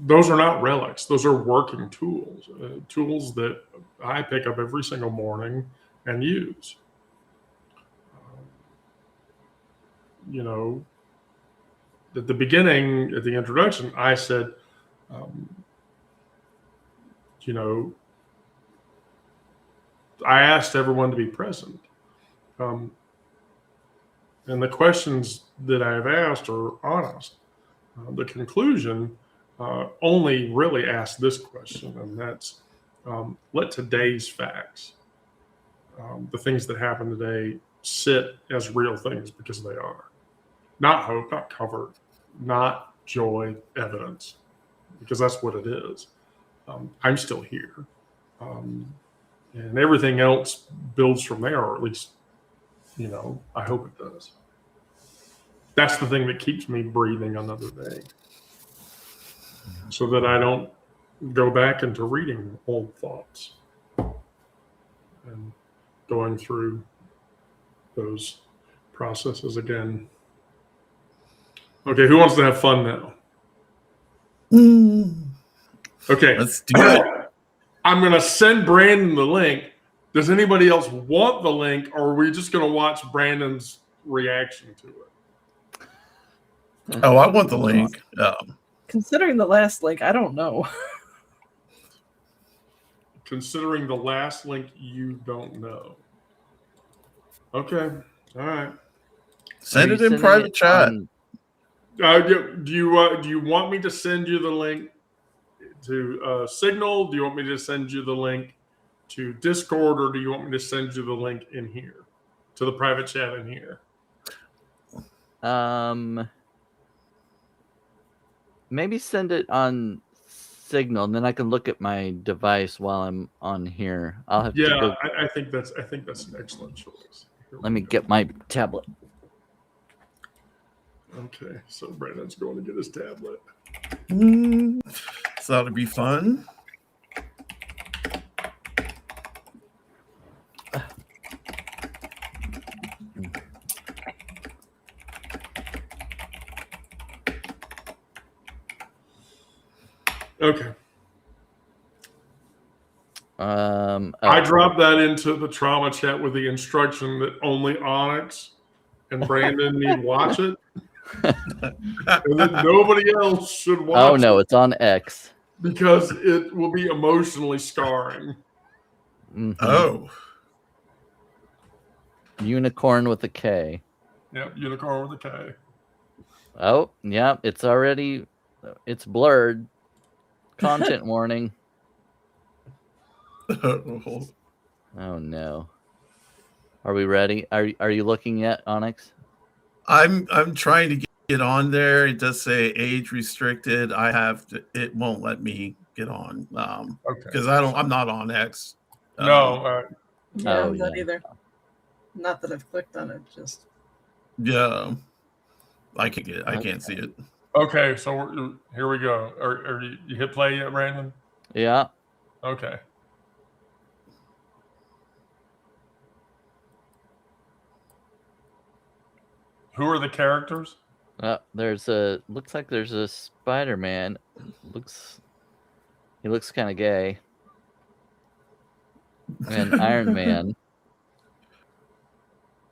those are not relics. Those are working tools, tools that I pick up every single morning and use. You know, at the beginning, at the introduction, I said, you know, I asked everyone to be present. And the questions that I've asked are honest. The conclusion only really asks this question, and that's let today's facts, the things that happen today, sit as real things because they are. Not hope, not comfort, not joy, evidence, because that's what it is. I'm still here. And everything else builds from there, or at least, I hope it does. That's the thing that keeps me breathing another day, so that I don't go back into reading old thoughts and going through those processes again. Okay, who wants to have fun now? Okay, Let's do it. I'm going to send Brandon the link. Does anybody else want the link, or are we just going to watch Brandon's reaction to it? Oh, I want the link. Considering the last link, I don't know. Considering the last link, you don't know. Okay, all right. Send Are it you in sending private it chat. on- Do you want me to send you the link to Signal? Do you want me to send you the link to Discord, or do you want me to send you the link in here to the private chat in here? Maybe send it on Signal, and then I can look at my device while I'm on here. I'll have to Yeah, go. I think that's an excellent choice. Here Let we me go. get my tablet. Okay, so Brandon's going to get his tablet. So that'll be fun. Okay, Oh, I dropped that into the trauma chat with the instruction that only Onyx and Brandon need watch it, and that nobody else should watch oh no, it it's on X. because it will be emotionally scarring. Mhm. Oh, Unicorn with a K. Yep, unicorn with a K. Oh, yeah, it's blurred. Content warning. Oh no. Are we ready? Are you looking yet, Onyx? I'm trying to get on there. It does say age restricted. I have to. It won't let me get on Okay. because I'm not on X. No, Yeah, Oh, I'm not yeah. either. Not that I've clicked on it, just Yeah, I can't see it. okay, so here we go. Are you hit play yet, Brandon? Yeah. Okay. Who are the characters? Looks like there's a Spider-Man. He looks kind of gay. And Iron Man.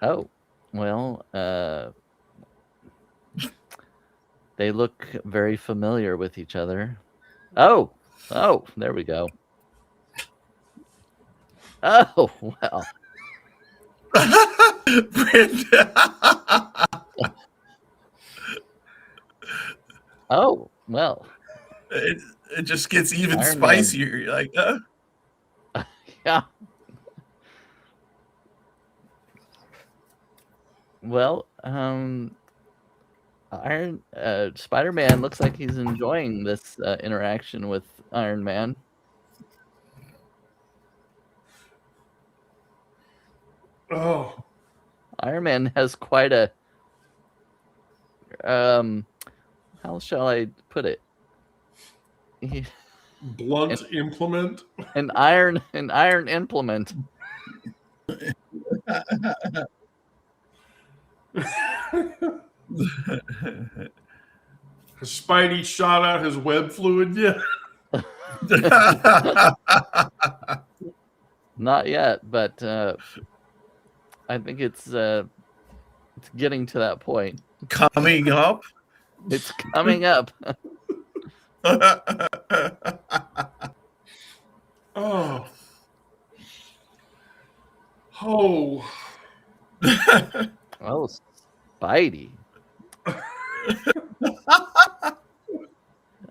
Oh, well, they look very familiar with each other. Oh, there we go. Oh, well. Brandon. Oh, well. It just gets even Iron Man. spicier. You're like, Yeah. Well, Spider-Man looks like he's enjoying this interaction with Iron Man. Oh, Iron Man has quite a how shall I put it? blunt implement. An iron implement. Has Spidey shot out his web fluid yet? Not yet, but I think it's getting to that point. Coming up. It's coming up. Oh. Oh. Oh, Spidey.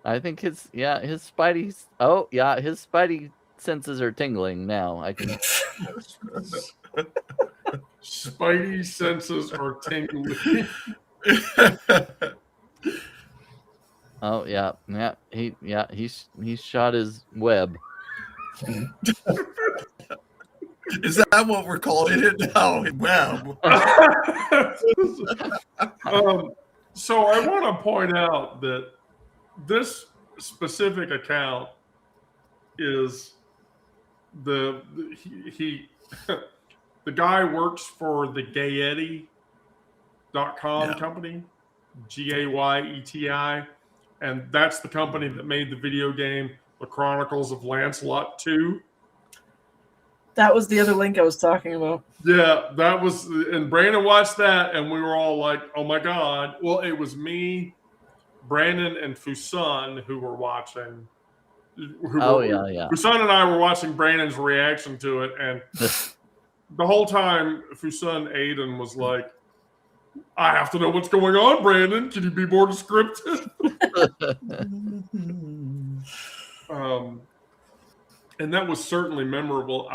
I think his Spidey's. Oh yeah, his Spidey senses are tingling now. I can. Spidey senses are tingling. Oh yeah. He's shot his web. Is that what we're calling it now? Wow. So I want to point out that this specific account is the guy works for the Gayeti.com company, Gayeti, and that's the company that made the video game The Chronicles of Lancelot 2. That was the other link I was talking about. Yeah, that was, and Brandon watched that, and we were all like, "Oh my god!" Well, it was me, Brandon, and Fusan who were watching. Fusan and I were watching Brandon's reaction to it, and the whole time Fusan Aiden was like, "I have to know what's going on, Brandon. Can you be more descriptive?" And that was certainly memorable.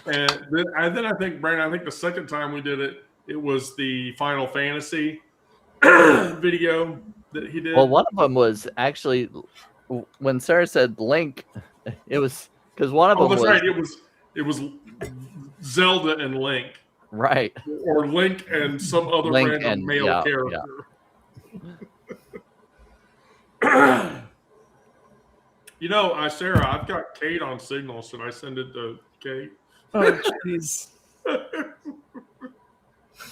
Then I think, Brandon, I think the second time we did it, it was the Final Fantasy video that he did. Well, one of them was actually when Sarah said Link. It was because one of them was right. It was Zelda and Link, right, or Link and some other random male character. Yeah. You know, Sarah, I've got Kate on Signal. Should I send it to Kate? Oh, jeez.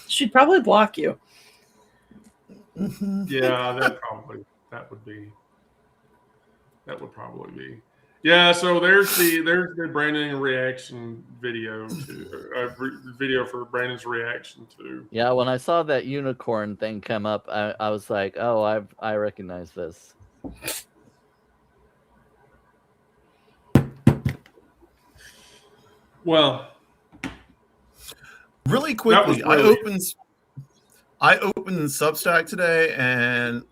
She'd probably block you. Yeah, that would probably be. Yeah, so there's the Brandon reaction video video for Brandon's reaction to. Yeah, when I saw that unicorn thing come up, I was like, oh, I recognize this. Well, really quickly, I opened Substack today, and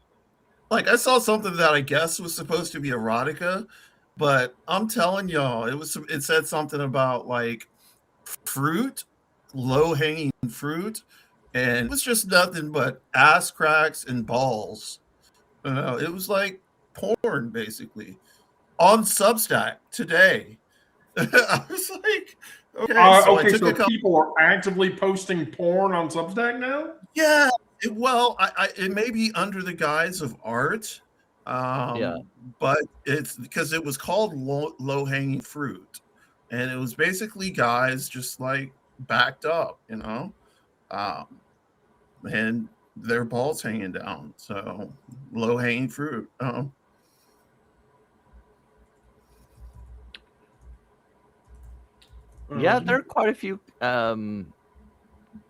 like I saw something that I guess was supposed to be erotica, but I'm telling y'all, it said something about like fruit, low hanging fruit, and it was just nothing but ass cracks and balls. It was like porn basically on Substack today. I was like, okay, so people are actively posting porn on Substack now? Yeah, it may be under the guise of art, but it's because it was called low hanging fruit, and it was basically guys just like backed up, and their balls hanging down. So low hanging fruit. Yeah, there are quite a few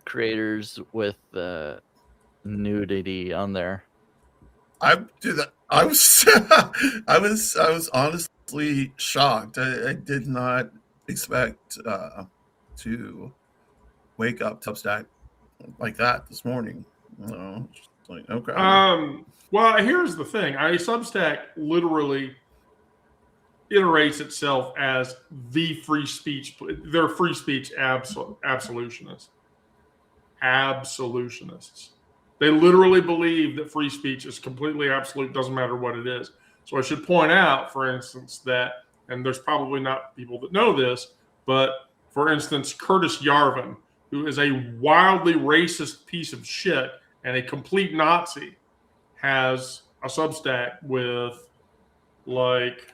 creators with nudity on there. I was I was honestly shocked. I did not expect to wake up Substack like that this morning. Just like, okay. Well, here's the thing. Substack literally iterates itself as the free speech. They're free speech absolutionists. Absolutionists. They literally believe that free speech is completely absolute, doesn't matter what it is. So I should point out, for instance, that, and there's probably not people that know this, but for instance, Curtis Yarvin, who is a wildly racist piece of shit and a complete Nazi, has a Substack with like,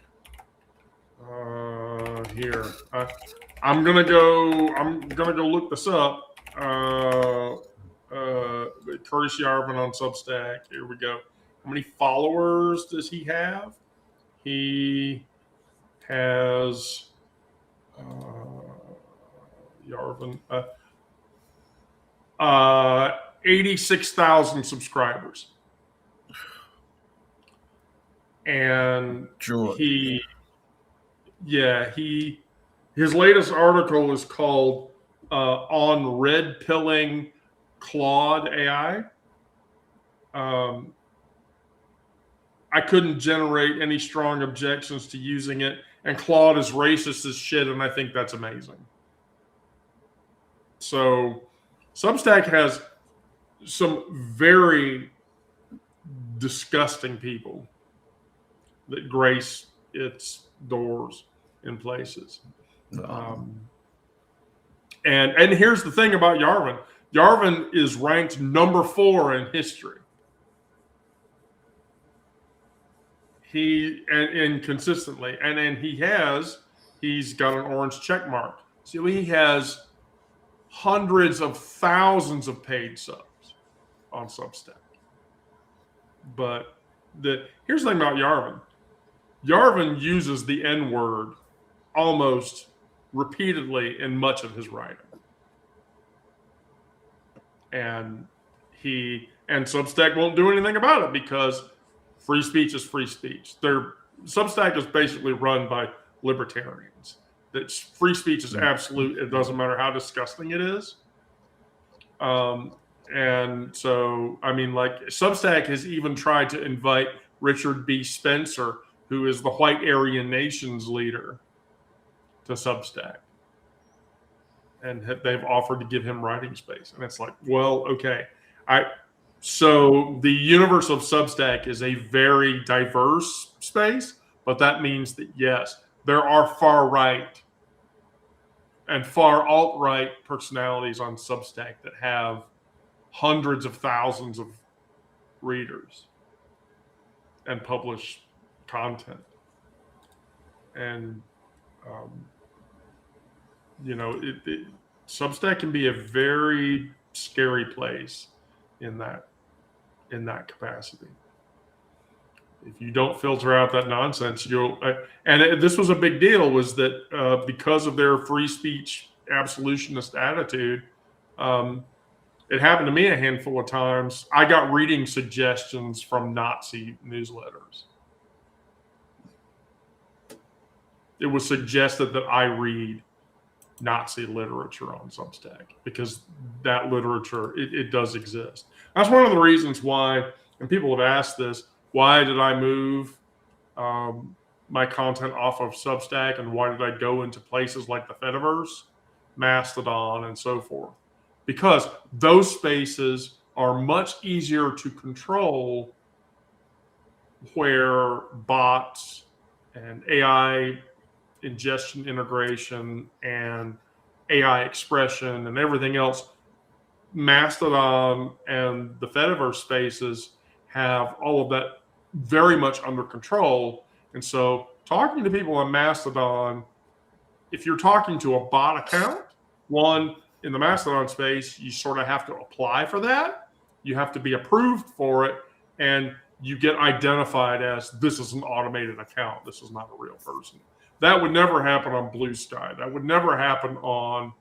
here. I'm gonna go look this up. Curtis Yarvin on Substack. Here we go. How many followers does he have? He has Yarvin 86,000 subscribers, and Joy. his latest article is called "On Red Pilling Claude AI." I couldn't generate any strong objections to using it, and Claude is racist as shit, and I think that's amazing. So, Substack has some very disgusting people that grace its doors in places. And here's the thing about Yarvin. Yarvin is ranked number 4 in history. And consistently, and he's got an orange check mark. So he has hundreds of thousands of paid subs on Substack. But here's the thing about Yarvin. Yarvin uses the N-word almost repeatedly in much of his writing. And Substack won't do anything about it because free speech is free speech. Substack is basically run by libertarians. That free speech is absolute. It doesn't matter how disgusting it is. And so, I mean, like, Substack has even tried to invite Richard B. Spencer, who is the white Aryan nations leader, to Substack. And they've offered to give him writing space. And it's like, well, okay. So the universe of Substack is a very diverse space, but that means that, yes, there are far right and far alt-right personalities on Substack that have hundreds of thousands of readers and publish content. And, Substack can be a very scary place in that capacity. If you don't filter out that nonsense, this was a big deal, was that because of their free speech absolutionist attitude, it happened to me a handful of times. I got reading suggestions from Nazi newsletters. It was suggested that I read Nazi literature on Substack because that literature, it does exist. That's one of the reasons why, and people have asked this, why did I move my content off of Substack, and why did I go into places like the Fediverse, Mastodon, and so forth? Because those spaces are much easier to control, where bots and AI ingestion integration and AI expression and everything else, Mastodon and the Fediverse spaces have all of that very much under control. And so talking to people on Mastodon, if you're talking to a bot account, one, in the Mastodon space, you sort of have to apply for that. You have to be approved for it, and you get identified as, this is an automated account. This is not a real person. That would never happen on Blue Sky. That would never happen on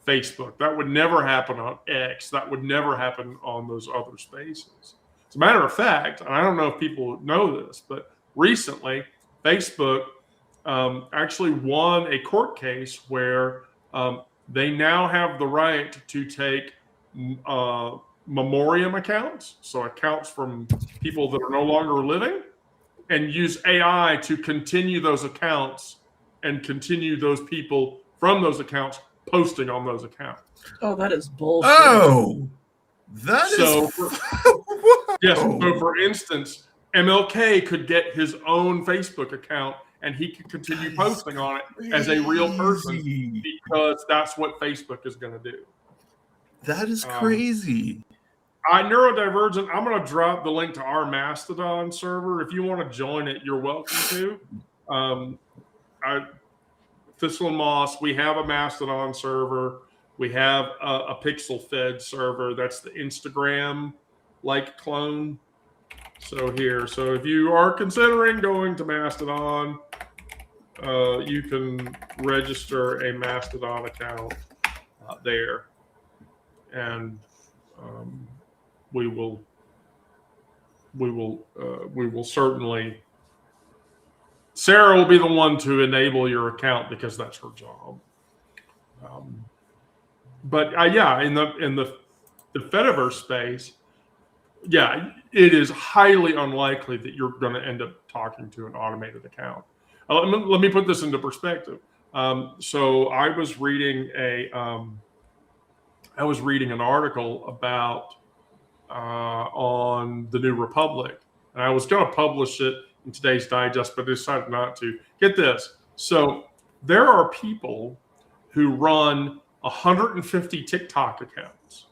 Facebook. That would never happen on X. That would never happen on those other spaces. As a matter of fact, and I don't know if people know this, but recently Facebook actually won a court case where they now have the right to take memoriam accounts, so accounts from people that are no longer living, and use AI to continue those accounts and continue those people from those accounts posting on those accounts. Oh, that is bullshit. Oh, that So, is. yes. So, for instance, MLK could get his own Facebook account, and he could continue posting on it as a real person, because that's what Facebook is going to do. That is crazy. Neurodivergent, I'm going to drop the link to our Mastodon server. If you want to join it, you're welcome to. Thistle and Moss, we have a Mastodon server. We have a Pixel Fed server. That's the Instagram-like clone. So if you are considering going to Mastodon, you can register a Mastodon account there, and we will certainly. Sarah will be the one to enable your account because that's her job. But yeah, in the Fediverse space, yeah, it is highly unlikely that you're going to end up talking to an automated account. Let me put this into perspective. So I was reading an article about on the New Republic, and I was going to publish it in today's digest, but I decided not to. Get this. So there are people who run 150 TikTok accounts.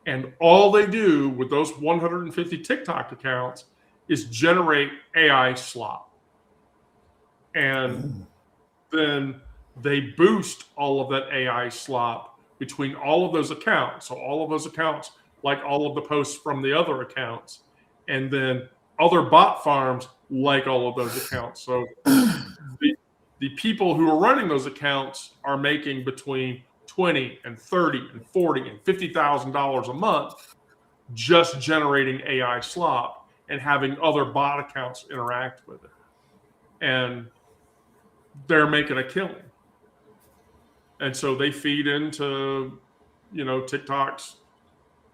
And all they do with those 150 TikTok accounts is generate AI slop. And then they boost all of that AI slop between all of those accounts. So all of those accounts, like all of the posts from the other accounts. And then other bot farms like all of those accounts. So the people who are running those accounts are making between $20 and $30 and $40 and $50,000 a month just generating AI slop and having other bot accounts interact with it. And they're making a killing. And so they feed into, TikTok's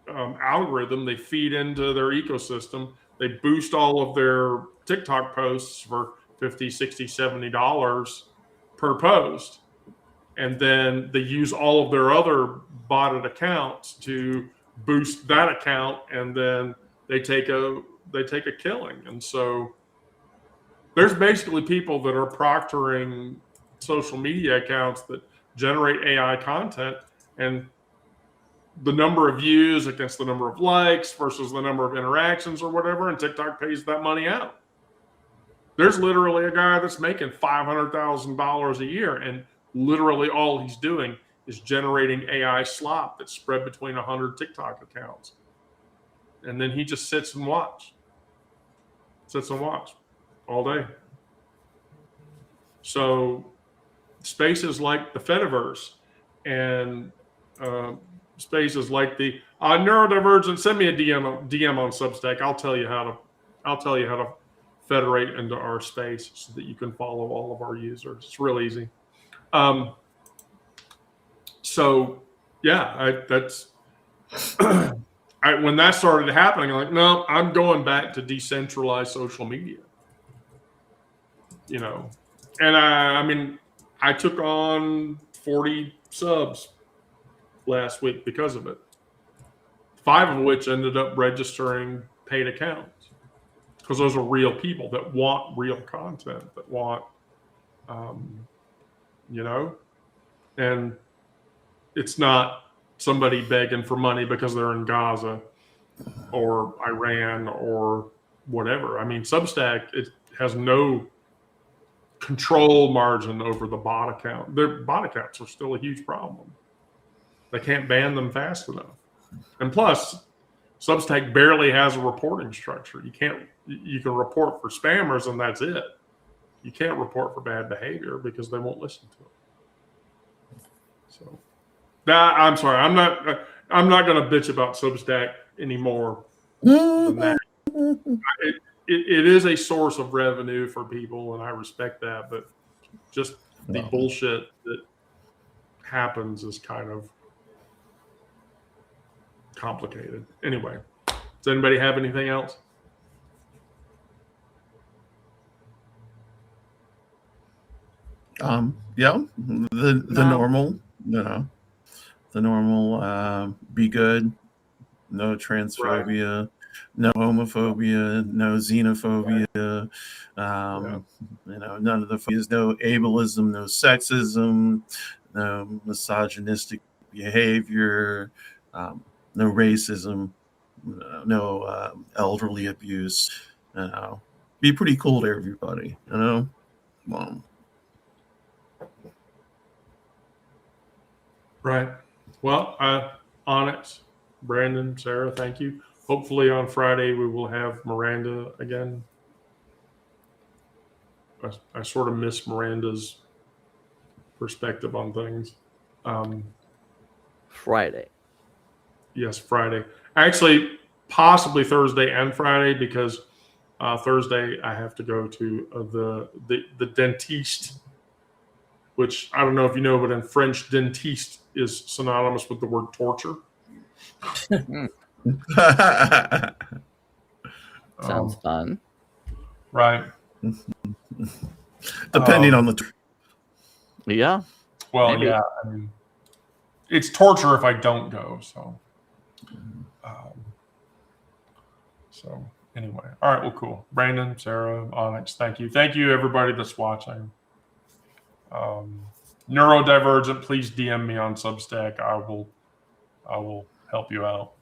algorithm. They feed into their ecosystem. They boost all of their TikTok posts for $50, $60, $70 per post. And then they use all of their other botted accounts to boost that account, and then they take a killing. And so there's basically people that are proctoring social media accounts that generate AI content, and the number of views against the number of likes versus the number of interactions or whatever, and TikTok pays that money out. There's literally a guy that's making $500,000 a year, and literally all he's doing is generating AI slop that's spread between 100 TikTok accounts. And then he just sits and watch all day. So spaces like the Fediverse and spaces like the neurodivergent, send me a DM on Substack. I'll tell you how to federate into our space so that you can follow all of our users. It's real easy. So yeah, when that started happening, I'm like, no, I'm going back to decentralized social media. And I took on 40 subs last week because of it. 5 of which ended up registering paid accounts because those are real people that want real content, that want, and it's not somebody begging for money because they're in Gaza or Iran or whatever. I mean, Substack, it has no control margin over the bot account. Their bot accounts are still a huge problem. They can't ban them fast enough. And plus, Substack barely has a reporting structure. You can report for spammers and that's it. You can't report for bad behavior because they won't listen to it. So, I'm sorry. I'm not going to bitch about Substack anymore than that. It is a source of revenue for people, and I respect that. But just the bullshit that happens is kind of complicated. Anyway, does anybody have anything else? Yeah, the normal, the normal, be good, no transphobia, no homophobia, no xenophobia, none of the phobias, no ableism, no sexism, no misogynistic behavior, no racism, no elderly abuse. Be pretty cool to everybody, Well, Right. Well, Onyx, Brandon, Sarah, thank you. hopefully on Friday we will have Miranda again. I sort of miss Miranda's perspective on things. Friday. Yes, Friday. Actually, possibly Thursday and Friday, because Thursday I have to go to the dentiste, which I don't know if you know, but in French, dentiste is synonymous with the word torture. Sounds fun. Right. Depending on the. Yeah. Well, Maybe. yeah. I mean, it's torture if I don't go. So anyway, all right. Well, cool. Brandon, Sarah, Onyx, thank you. Thank you, everybody that's watching. Neurodivergent, please DM me on Substack. I will help you out.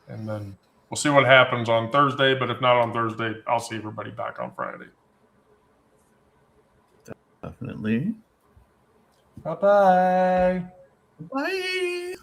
And then we'll see what happens on Thursday. But if not on Thursday, I'll see everybody back on Friday. Definitely. Bye-bye. Bye.